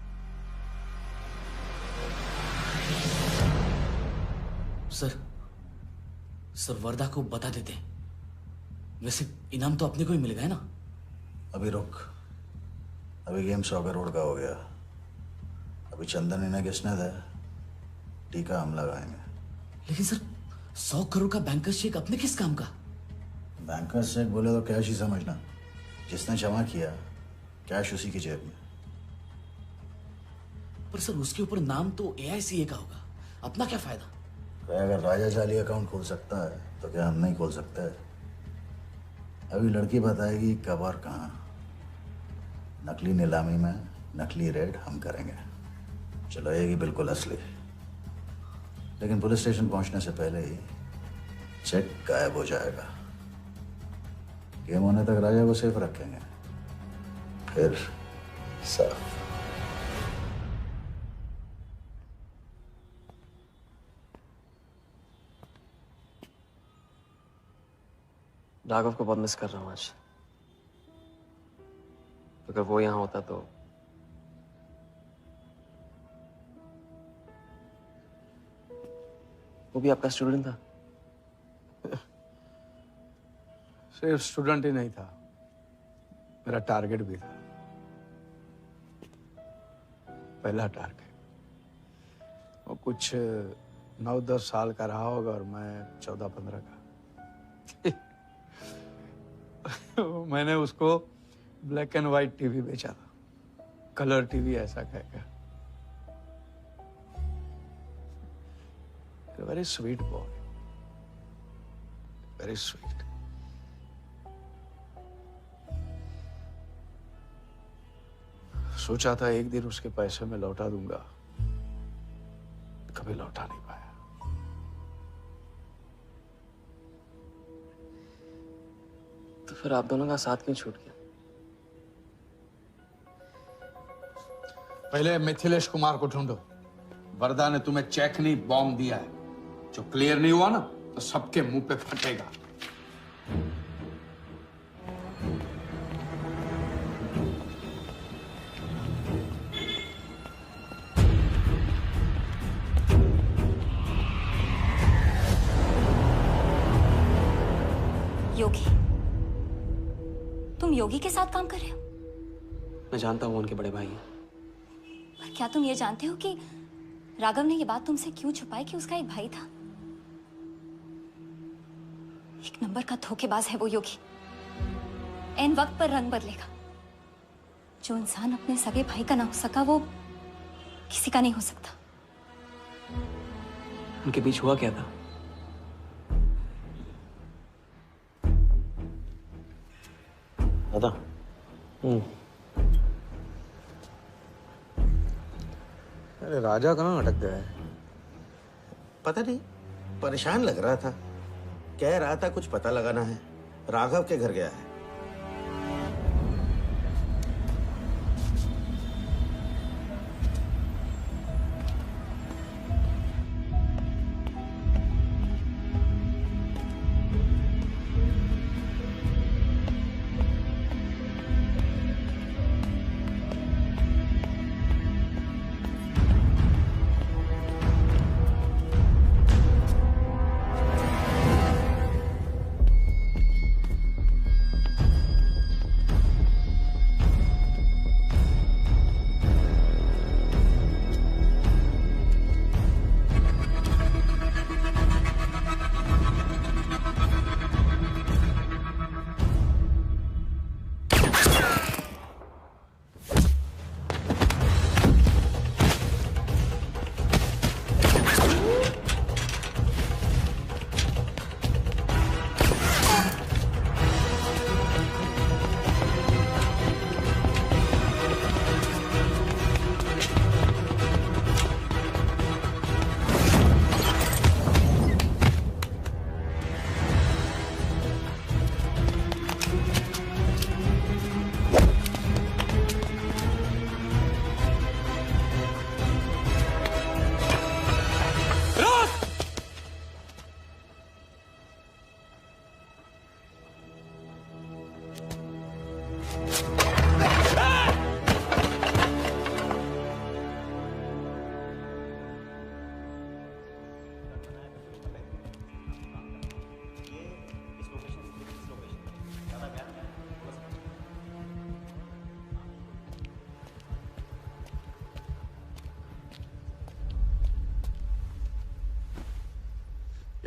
सर वर्दा को बता देते हैं। वैसे इनाम तो अपने को ही मिल गया ना। अभी रुक, अभी गेम 100 करोड़ का हो गया। अभी चंदन इन्हें किसने दे, टीका हम लगाएंगे। लेकिन सर 100 करोड़ का बैंकर्स चेक अपने किस काम का? बैंकर्स चेक बोले तो कैश ही समझना। जिसने जमा किया कैश उसी की जेब में। पर सर उसके ऊपर नाम तो AICA का होगा, अपना क्या फायदा? अगर राजा जाली अकाउंट खोल सकता है तो क्या हम नहीं खोल सकते? अभी लड़की बताएगी कब और कहाँ। नकली नीलामी में नकली रेड हम करेंगे, चलाएगी बिल्कुल असली। लेकिन पुलिस स्टेशन पहुंचने से पहले ही चेक गायब हो जाएगा। गेम होने तक राजा को सेफ रखेंगे, फिर साफ। राघव को बहुत मिस कर रहा हूँ आज। अगर वो यहाँ होता तो वो भी आपका स्टूडेंट था? सिर्फ स्टूडेंट ही नहीं था, मेरा टारगेट भी था। पहला टारगेट। वो कुछ 9-10 साल का रहा होगा और मैं 14-15 का। मैंने उसको ब्लैक एंड व्हाइट टीवी बेचा था, कलर टीवी ऐसा कहकर। Very sweet boy, very sweet. सोचा था एक दिन उसके पैसे में लौटा दूंगा, कभी लौटा नहीं पाया। तो फिर आप दोनों का साथ क्यों छूट गया? पहले मिथिलेश कुमार को ढूंढो। वरदा ने तुम्हें चेक नहीं बॉम्ब दिया है। जो क्लियर नहीं हुआ ना तो सबके मुंह पे फटेगा। योगी, तुम योगी के साथ काम कर रहे हो? मैं जानता हूँ उनके बड़े भाई हैं। पर क्या तुम ये जानते हो कि राघव ने ये बात तुमसे क्यों छुपाई कि उसका एक भाई था? एक नंबर का धोखेबाज है वो योगी। एन वक्त पर रंग बदलेगा। जो इंसान अपने सगे भाई का ना हो सका वो किसी का नहीं हो सकता। उनके बीच हुआ क्या था? दादा। अरे राजा कहाँ अटक गया है? पता नहीं, परेशान लग रहा था। कह रहा था कुछ पता लगाना है। राघव के घर गया है।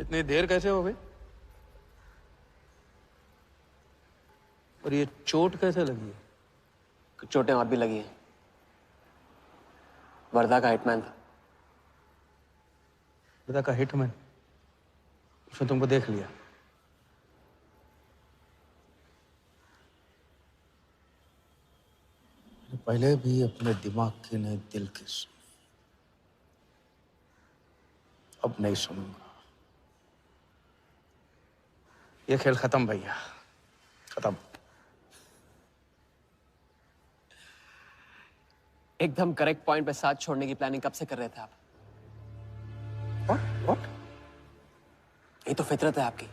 इतनी देर कैसे हो गई? और ये चोट कैसे लगी है? कुछ चोटें और भी लगी हैं। वर्धा का हिटमैन था। वर्धा का हिटमैन? उसने तुमको देख लिया? पहले भी अपने दिमाग की नहीं दिल की सुनी, अब नहीं सुनूंगा। ये खेल खत्म भैया, खत्म। एकदम करेक्ट पॉइंट पे साथ छोड़ने की प्लानिंग कब से कर रहे थे आप? What? ये तो फितरत है आपकी।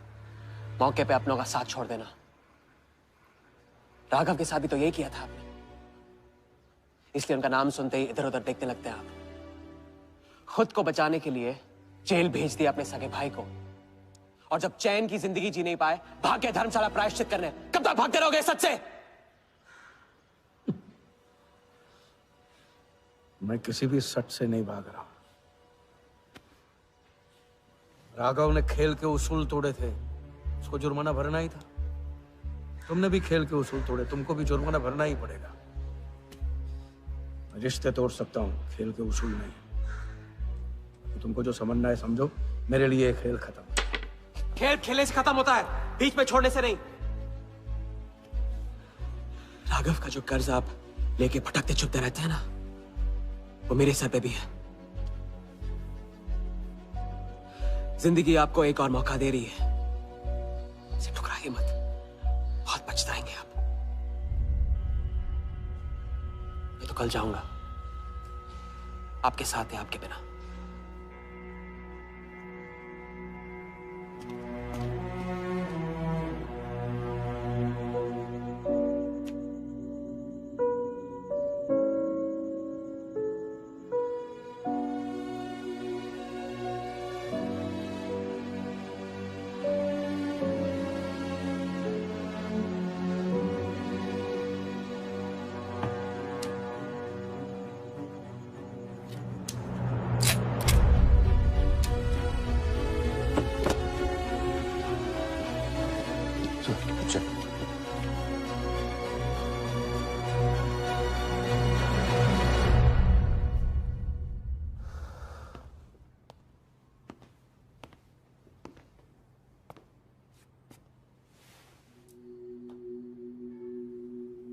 मौके पे अपनों का साथ छोड़ देना। राघव के साथ भी तो यही किया था आपने, इसलिए उनका नाम सुनते ही इधर उधर देखने लगते हैं आप। खुद को बचाने के लिए जेल भेज दिया अपने सगे भाई को, और जब चैन की जिंदगी जी नहीं पाए भाग के धर्मशाला प्रायश्चित करने। कब तक भागते रहोगे सच से? मैं किसी भी सच से नहीं भाग रहा। राघव ने खेल के उसूल तोड़े थे, उसको जुर्माना भरना ही था। तुमने भी खेल के उसूल तोड़े, तुमको भी जुर्माना भरना ही पड़ेगा। मैं रिश्ते तोड़ सकता हूं, खेल के उसूल नहीं। तो तुमको जो समझना है समझो, मेरे लिए ये खेल खत्म। खेल खेलने से खत्म होता है, बीच में छोड़ने से नहीं। राघव का जो कर्ज आप लेके भटकते छुपते रहते हैं ना, वो मेरे सर पे भी है। जिंदगी आपको एक और मौका दे रही है, इसे ठुकराइए मत, बहुत पछताएंगे आप। मैं तो कल जाऊंगा, आपके साथ है, आपके बिना।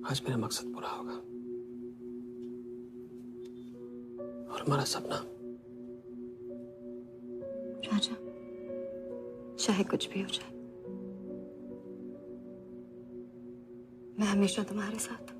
आज मेरा मकसद पूरा होगा और हमारा सपना। राजा, चाहे कुछ भी हो जाए, मैं हमेशा तुम्हारे साथ हूं।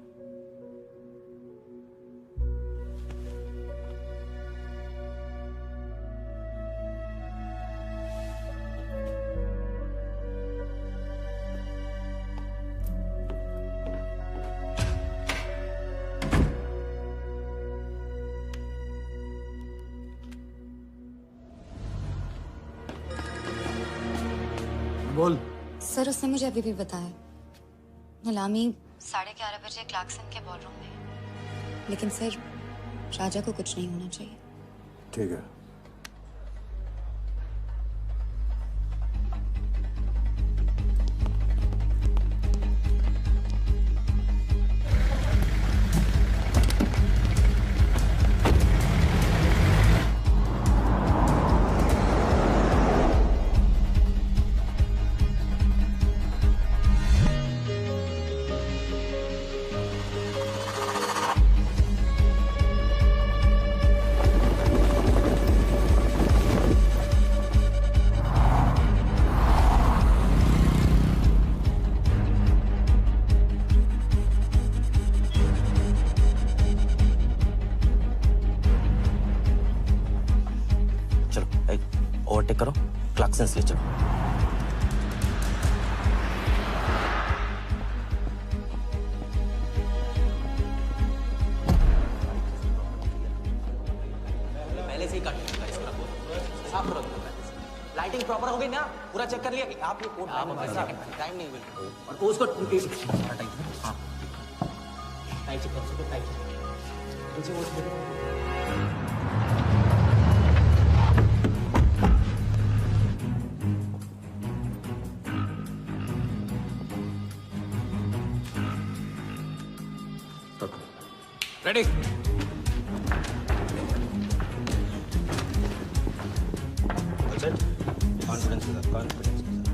बोल। सर, उसने मुझे अभी भी बताया नीलामी 11:30 बजे क्लार्कसन के बॉलरूम में है। लेकिन सर, राजा को कुछ नहीं होना चाहिए। ठीक है। ओवरटेक करो, क्लार्कसन ले चलो। पहले से ही काट साफ करो। लाइटिंग प्रॉपर हो गई ना? पूरा चेक कर लिया? आप ये कोड टाइम नहीं मिल और उसको टाइट करो, रेडी? कॉन्फिडेंस के साथ, कॉन्फिडेंस के साथ।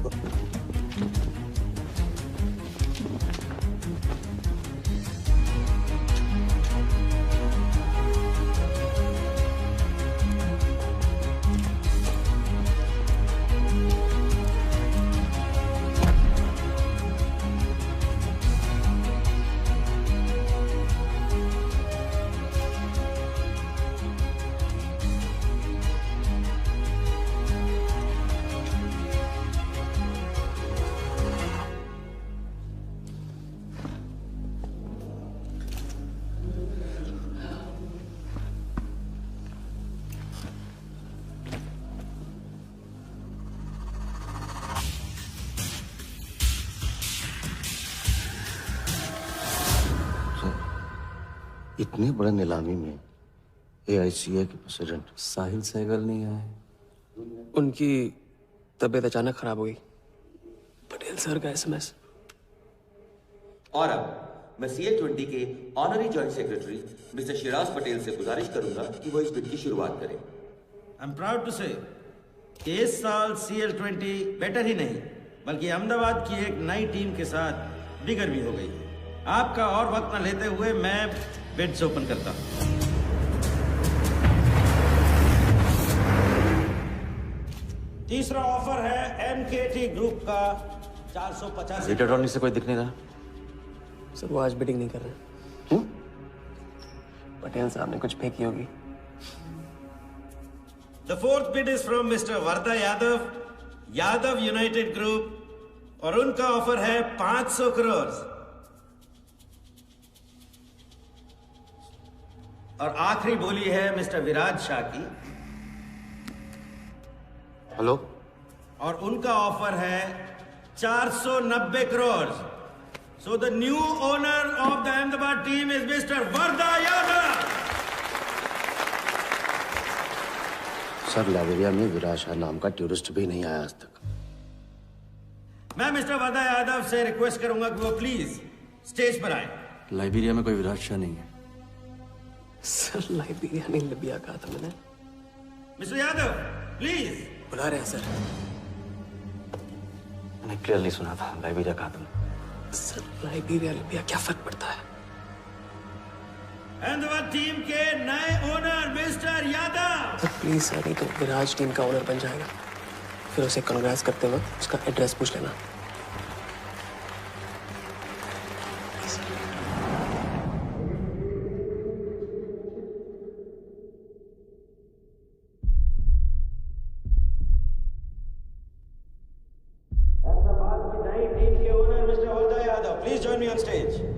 इतने बड़े नीलामी में AICA के प्रेसिडेंट साहिल सहगल नहीं आए। उनकी तबीयत अचानक खराब हो गई। पटेल सर का SMS। और अब मैं CL20 के honorary joint secretary mister Shiraz Patel से गुजारिश करूंगा कि वो इस बिड की शुरुआत करें। आई एम प्राउड टू से कि इस साल CL20 बेटर ही नहीं बल्कि अहमदाबाद की एक नई टीम के साथ बिगर भी हो गई। आपका और वक्त न लेते हुए मैं बिड्स ओपन करता हूं। तीसरा ऑफर है MKT ग्रुप का 450। रीटा अटॉर्नी से कोई दिख नहीं रहा। सर वो आज बिडिंग नहीं कर रहे। पटेल साहब ने कुछ फेंकी होगी। The fourth bid is from Mr. Varda Yadav, Yadav United Group, और उनका ऑफर है 500 करोड़। और आखिरी बोली है मिस्टर विराज शाह की। हेलो। और उनका ऑफर है 490 crore. So the new owner of the Ahmedabad team is Mr. Varda Yadav. Sir Liberia में विराज शाह नाम का टूरिस्ट भी नहीं आया आज तक। मैं मिस्टर वर्दा यादव से रिक्वेस्ट करूंगा कि वो प्लीज स्टेज पर आए। लाइबेरिया में कोई विराज शाह नहीं है। सर लाइबेरिया नहीं लिबिया कहा था मैंने। Mister Yadav please. बुला रहे हैं सर। मैंने क्लियरली सुना था लाइबेरिया कहा तुमने। सर लाइबेरिया लिबिया क्या फर्क पड़ता है? अहमदाबाद टीम के नए owner mister Yadav. Sir please sir, नहीं तो विराज टीम का ओनर बन जाएगा। फिर उसे कांग्रेस करते वक्त उसका एड्रेस पूछ लेना। अहमदाबाद की नई टीम के owner mister Varda Yadav, please join me on stage.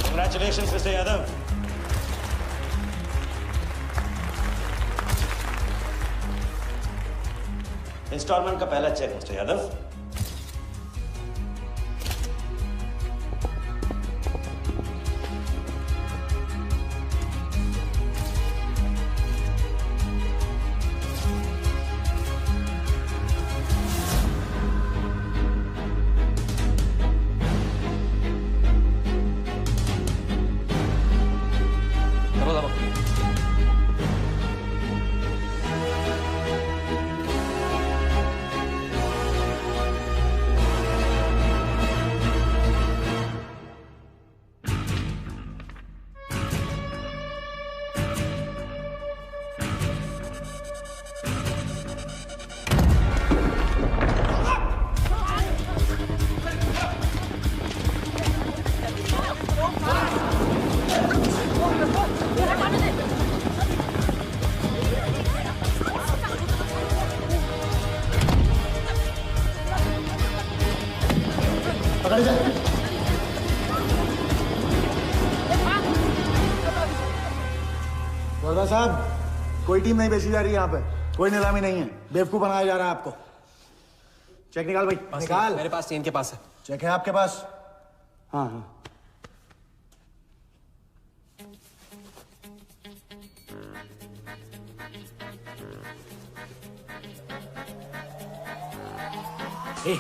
Congratulations, Mr. Yadav. Instalment का पहला चेक मिस्टर यादव। वर्दा साहब, कोई टीम नहीं बेची जा रही यहाँ पे। कोई नीलामी नहीं है। बेवकूफ बनाया जा रहा है आपको। चेक निकाल भाई, निकाल। मेरे पास इनके पास है। चेक है आपके पास? हाँ हाँ।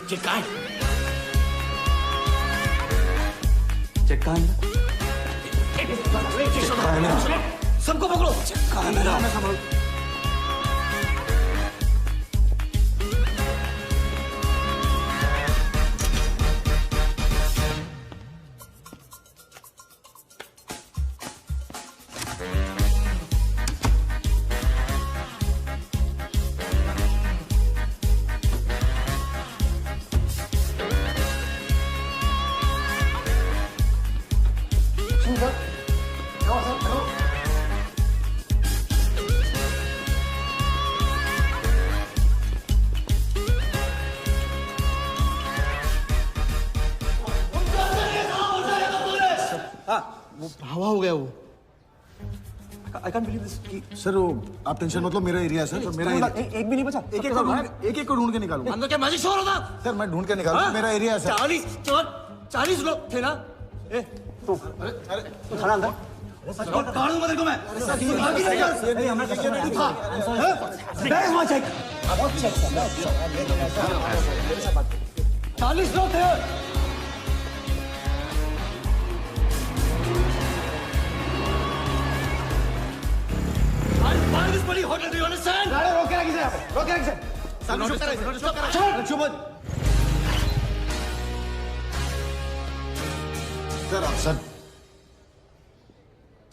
चेक कहाँ है? चेक कहाँ है? सबको पकड़ो। कहाँ है मेरा? वो हवा हो गया वो। आई कांट बिलीव दिस कि सर वो आप टेंशन मत लो, मेरा एरिया है सर, मेरा एरिया। एक भी नहीं बचा। एक को ढूंढ के निकालूंगा। अंदर क्या मैजिक शो हो रहा सर मैं ढूंढ के निकालूंगा, मेरा एरिया है सर। 40 लोग थे ना? ए तू खड़ा अंदर। काट दूंगा तेरे को मैं। ये हमने नहीं था। बैग वहां चेक। 40 लोग थे। Why this bloody hotel? Do you understand? रोक के रखिए यहाँ पे, रोक के रखिए। सर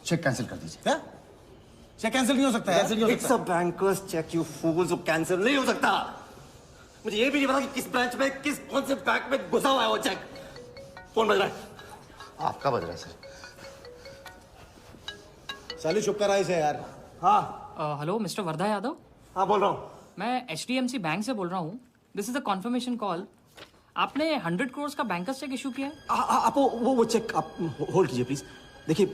चेक कैंसिल कर दीजिए। क्या? चेक कैंसिल नहीं हो सकता है? It's a banker's check, you fools. वो कैंसिल नहीं हो सकता। मुझे ये भी नहीं पता कि किस ब्रांच में, कौन से बैंक में घुसा हुआ है वो चेक। फोन बज रहा है। आपका बज रहा है सर। साली चुप कर आई से यार। हाँ हेलो मिस्टर वर्धा यादव। हाँ बोल रहा हूँ। मैं HDMC बैंक से बोल रहा हूँ। This is a confirmation call. आपने 100 करोड़ का बैंकर्स चेक इशू किया है? आप वो चेक आप होल्ड कीजिए प्लीज। देखिए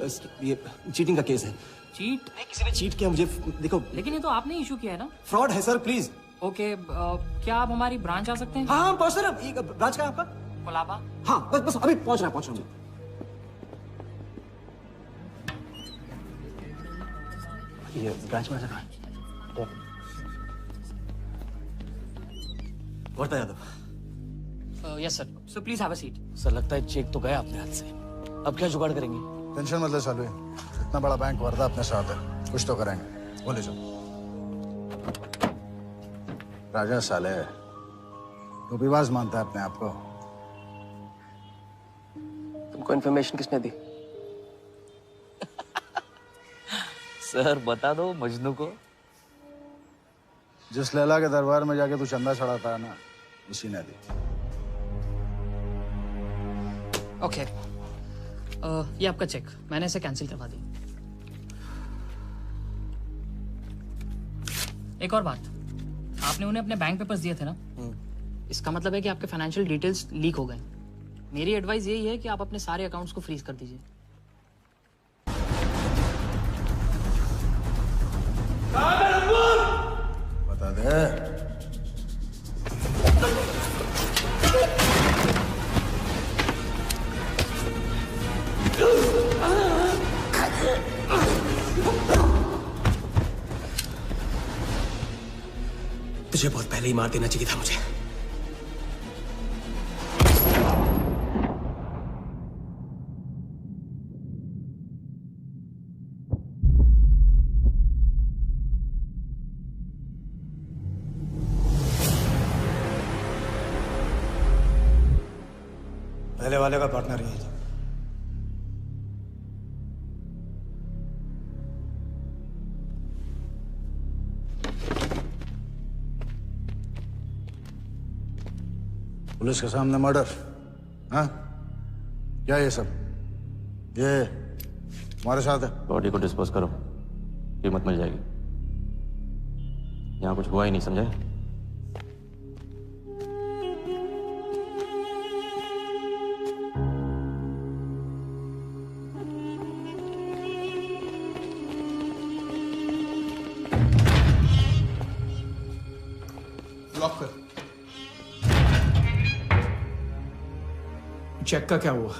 ये चीटिंग का केस है। चीट? नहीं, किसी ने चीट किया मुझे। देखो लेकिन ये तो आपने इशू किया है ना? फ्रॉड है सर, प्लीज। ओके क्या आप हमारी ब्रांच आ सकते हैं? हाँ पहुंच रहे हैं। ब्रांच का आपका? कोलाबा। हाँ बस अभी पहुंच रहा हूँ। ये ब्रांच में रहा है। Wardha Yadav. Yes sir. So please have a seat. Sir लगता है चेक तो गया अपने हाथ से। अब क्या जुगाड़ करेंगे? टेंशन मत ले सालू, इतना बड़ा बैंक वर्धा अपने साथ है, कुछ तो करेंगे। बोले जाओ। राजा साले धोखेबाज मानता है अपने आप को। तुमको इन्फॉर्मेशन किसने दी? सर बता दो मजनू को। जिस लैला के दरबार में जाके तू चंदा चढ़ाता है ना, उसी ने दी। ओके ये आपका चेक, मैंने इसे कैंसिल करवा दिया। एक और बात, आपने उन्हें अपने बैंक पेपर्स दिए थे ना, इसका मतलब है कि आपके फाइनेंशियल डिटेल्स लीक हो गए। मेरी एडवाइस यही है कि आप अपने सारे अकाउंट्स को फ्रीज कर दीजिए। बता दे। तुझे बहुत पहले ही मार देना चाहिए था मुझे। पहले वाले का पार्टनर ही है। पुलिस के सामने मर्डर? हाँ क्या ये सब? ये हमारे साथ है। बॉडी को डिस्पोज करो, कीमत मिल जाएगी। यहाँ कुछ हुआ ही नहीं, समझे? लॉक कर। चेक का क्या हुआ?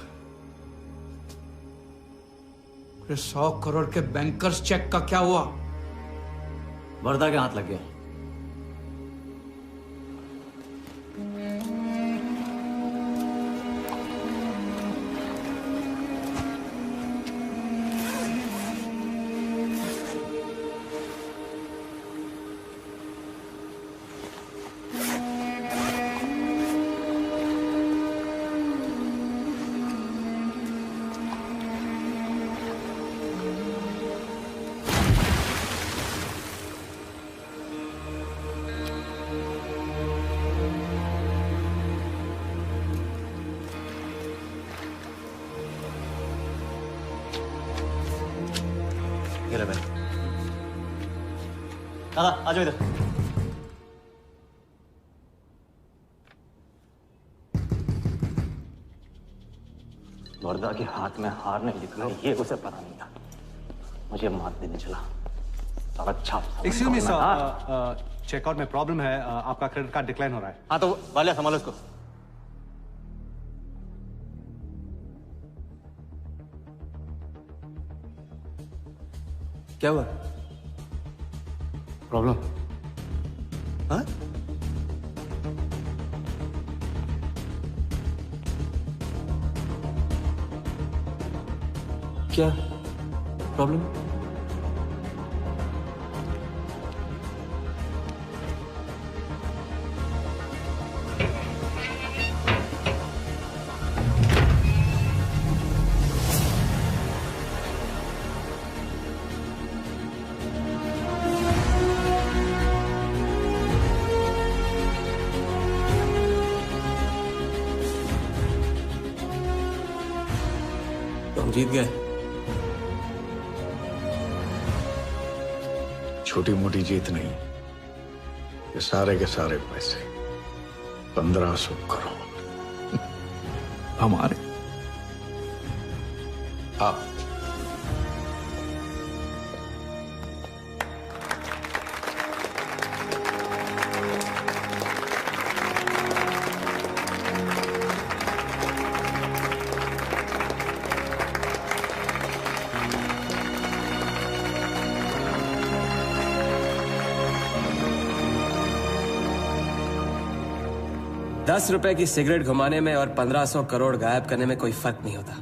100 करोड़ के बैंकर्स चेक का क्या हुआ? वर्धा के हाथ लग गया। दादा आ जाओ इधर। वर्दा के हाथ में हार नहीं दिखा, ये उसे पता नहीं था। मुझे मात देने चला। साला छाप। एक्सक्यूज मी सर, चेकआउट में प्रॉब्लम है, आपका क्रेडिट कार्ड डिक्लाइन हो रहा है। हाँ तो वाले संभालो इसको। क्या हुआ? प्रॉब्लम? हाँ? क्या प्रॉब्लम? तुम जीत गए। छोटी मोटी जीत नहीं, ये सारे के सारे पैसे 1500 करोड़ हमारे। आप ₹10 की सिगरेट घुमाने में और 1500 करोड़ गायब करने में कोई फर्क नहीं होता,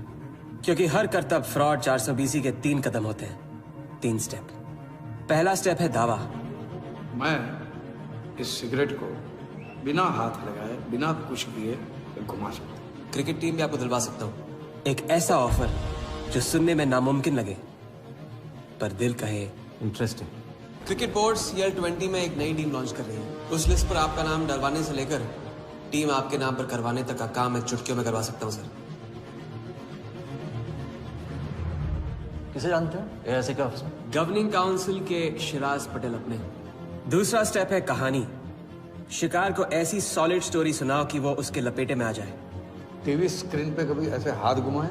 क्योंकि हर करतब फ्रॉड 420 के 3 कदम होते हैं, 3 स्टेप। पहला स्टेप है दावा। मैं इस सिगरेट को बिना हाथ लगाए, बिना कुछ किए घुमा सकता हूँ। क्रिकेट टीम भी आपको दिलवा सकता हूँ एक ऐसा ऑफर जो सुनने में नामुमकिन लगे पर दिल कहे इंटरेस्टिंग। क्रिकेट बोर्ड CL20 में एक नई टीम लॉन्च कर रही है। उस लिस्ट पर आपका नाम डलवाने से लेकर टीम आपके नाम पर करवाने तक का काम मैं चुटकियों में करवा सकता हूँ सर। किसे जानते हैं एआईसी के ऑफिस में? गवर्निंग काउंसिल के शिराज पटेल अपने। दूसरा स्टेप है कहानी। शिकार को ऐसी सॉलिड स्टोरी सुनाओ कि वो उसके लपेटे में आ जाए। टीवी स्क्रीन पे कभी ऐसे हाथ घुमाए,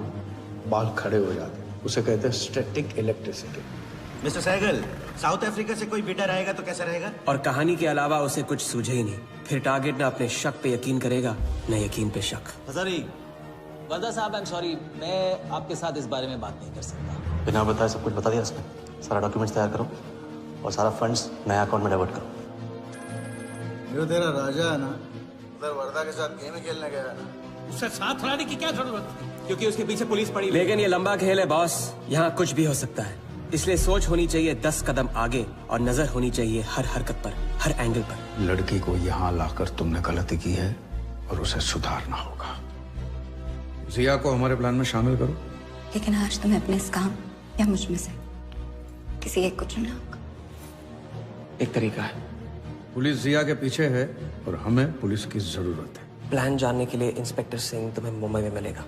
बाल खड़े हो जाते, उसे कहते हैं static electricity. Mister Sehgal, South Africa से कोई बिडर आएगा तो कैसा रहेगा? और कहानी के अलावा उसे कुछ सूझे ही नहीं। फिर टारगेट न अपने शक पे यकीन करेगा, न यकीन पे शक। हजारी, वर्दा साहब, आई एम सॉरी, मैं आपके साथ इस बारे में बात नहीं कर सकता। बिना बताए सब कुछ बता दिया इसने। सारा डॉक्यूमेंट्स तैयार करो और सारा फंड्स नए अकाउंट में डाइवर्ट करो। जो तेरा राजा है ना, उधर वर्दा के साथ गेम खेलने गया है ना, उससे साथ लाने की क्या जरूरत थी? क्योंकि उसके पीछे पुलिस पड़ी। लेकिन ये लंबा खेल है बॉस, यहाँ कुछ भी हो सकता है। इसलिए सोच होनी चाहिए 10 कदम आगे और नजर होनी चाहिए हर हरकत पर, हर एंगल पर। लड़की को यहाँ लाकर तुमने गलती की है और उसे सुधारना होगा। जिया को हमारे प्लान में शामिल करो। लेकिन आज तुम्हें अपने इस काम या मुझ में से किसी एक को चुनना होगा। एक तरीका है। पुलिस जिया के पीछे है और हमें पुलिस की जरूरत है। प्लान जानने के लिए इंस्पेक्टर सिंह तुम्हें मुंबई में मिलेगा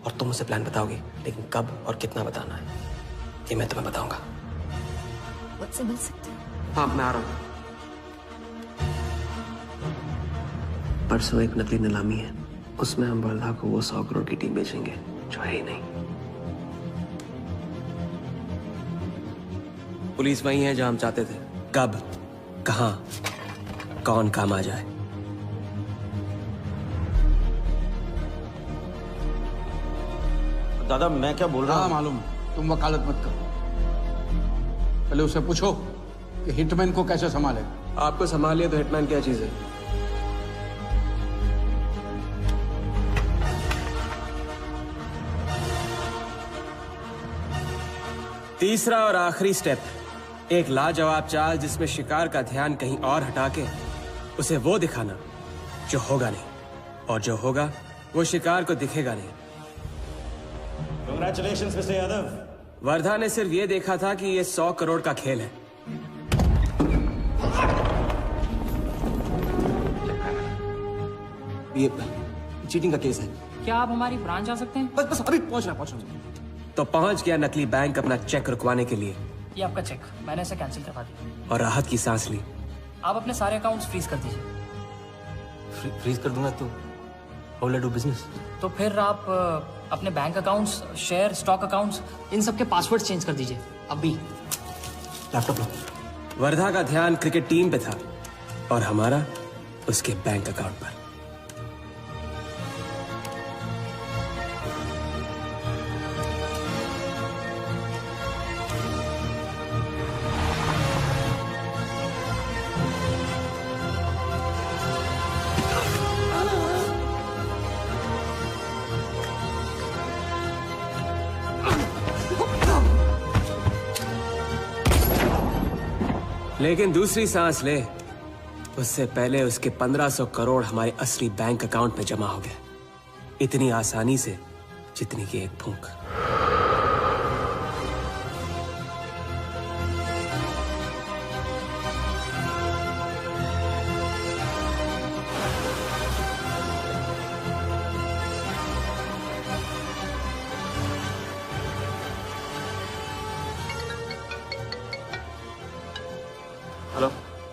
और तुम उसे प्लान बताओगे, लेकिन कब और कितना बताना है ये मैं तुम्हें बताऊंगा। मुझसे मिल सकते हो? हाँ, मैं आ रहा हूँ। परसों एक नकली नीलामी है, उसमें हम वर्धा को वो 100 करोड़ की टीम बेचेंगे जो है ही नहीं। पुलिस वही है जहां हम चाहते थे। कब, कहां, कौन काम आ जाए। दादा मैं क्या बोल रहा हूँ? मालूम, तुम वकालत मत करो। पहले उसे पूछो कि हिटमैन को कैसे संभाले। आपको संभालिए तो हिटमैन क्या चीज है? तीसरा और आखिरी स्टेप, एक लाजवाब चाल जिसमें शिकार का ध्यान कहीं और हटा के उसे वो दिखाना जो होगा नहीं, और जो होगा वो शिकार को दिखेगा नहीं। Congratulations, Mr. यादव। वर्धा ने सिर्फ ये देखा था कि ये 100 करोड़ का खेल है। ये चीटिंग का केस है। क्या आप हमारी ब्रांच आ सकते हैं? बस अभी पहुंच रहा। तो पहुंच गया नकली बैंक अपना चेक रुकवाने के लिए। ये आपका चेक, मैंने इसे कैंसिल करवा दिया। और राहत की सांस ली। आप अपने सारे अकाउंट्स फ्रीज कर दीजिए। फ्रीज कर दूंगा तो how will I do business? तो फिर आप अपने bank accounts, share, stock accounts, इन सब के पासवर्ड चेंज कर दीजिए अभी। लैपटॉप लो। वर्धा का ध्यान क्रिकेट टीम पे था और हमारा उसके बैंक अकाउंट पर। लेकिन दूसरी सांस ले उससे पहले उसके 1500 करोड़ हमारे असली बैंक अकाउंट में जमा हो गए, इतनी आसानी से जितनी की एक फूंक। Hello.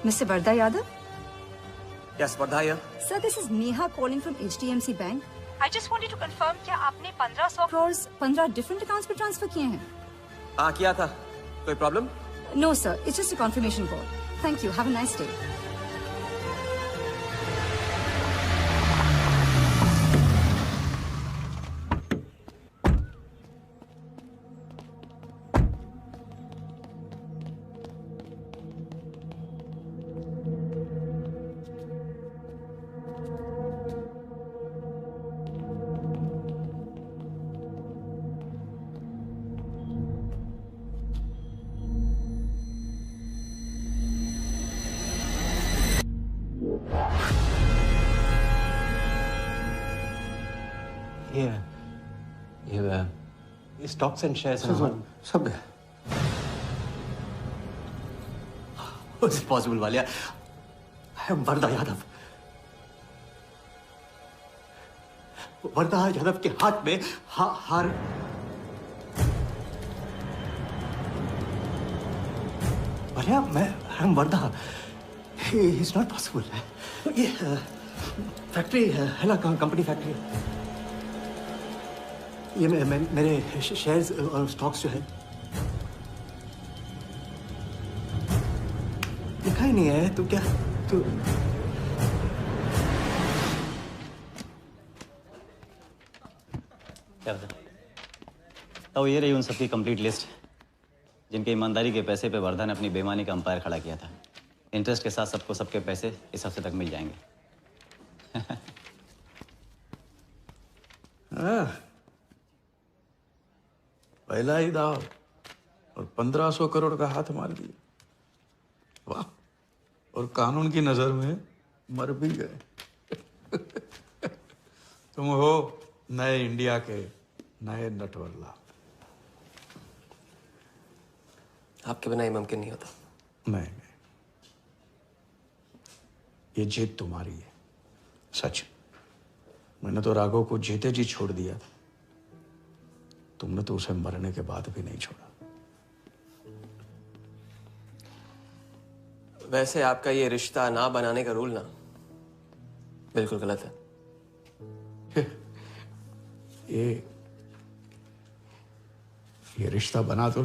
Mr. Vardha Yadav? Yes, Vardha here. Sir, this is Neha calling from HDMC Bank. I just wanted to confirm क्या आपने 1500 crores 15 different accounts पे ट्रांसफर किए हैं? हाँ किया था। कोई problem? No sir, it's just a confirmation call. Thank you. Have a nice day. ये स्टॉक्स एंड शेयर्स सब है। It's possible, Walia. I am Wardha Yadav. Wardha Yadav के हाथ में हार। वालिया, मैं I am Wardha. It's not possible। ये फैक्ट्री है ना, कंपनी फैक्ट्री। ये मेरे शेयर्स और स्टॉक्स जो है लिखा ही नहीं है। तू क्या तू क्या बता? तो ये रही उन सबकी कंप्लीट लिस्ट जिनके ईमानदारी के पैसे पे वर्धा ने अपनी बेईमानी का अंपायर खड़ा किया था। इंटरेस्ट के साथ सबको सबके पैसे इस हफ्ते तक मिल जाएंगे। पहला ही दाव और 1500 करोड़ का हाथ मार दिया। वाह, और कानून की नजर में मर भी गए। तुम हो नए इंडिया के नए नटवरला। आपके बिना ये मुमकिन नहीं होता। नहीं, ये जीत तुम्हारी है, सच। मैंने तो राघव को जीते जी छोड़ दिया था, तुमने तो उसे मरने के बाद भी नहीं छोड़ा। वैसे आपका ये रिश्ता ना बनाने का रूल ना बिल्कुल गलत है। ये रिश्ता बना तो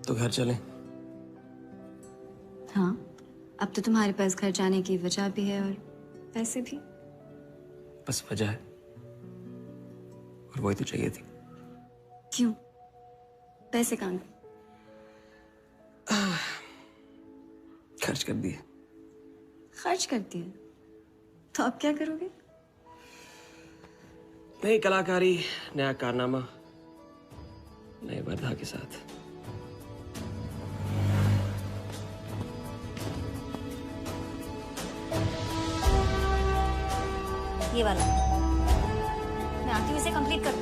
तो घर चलें? हाँ, अब तो तुम्हारे पास घर जाने की वजह भी है और पैसे भी। बस वजह है और वही तो चाहिए थी। क्यों? पैसे कहाँ गए? खर्च कर दिए। खर्च कर दिए? तो अब क्या करोगे? नई कलाकारी, नया कारनामा, नए वर्धा के साथ। ये वाला मैं आती हूँ इसे कंप्लीट कर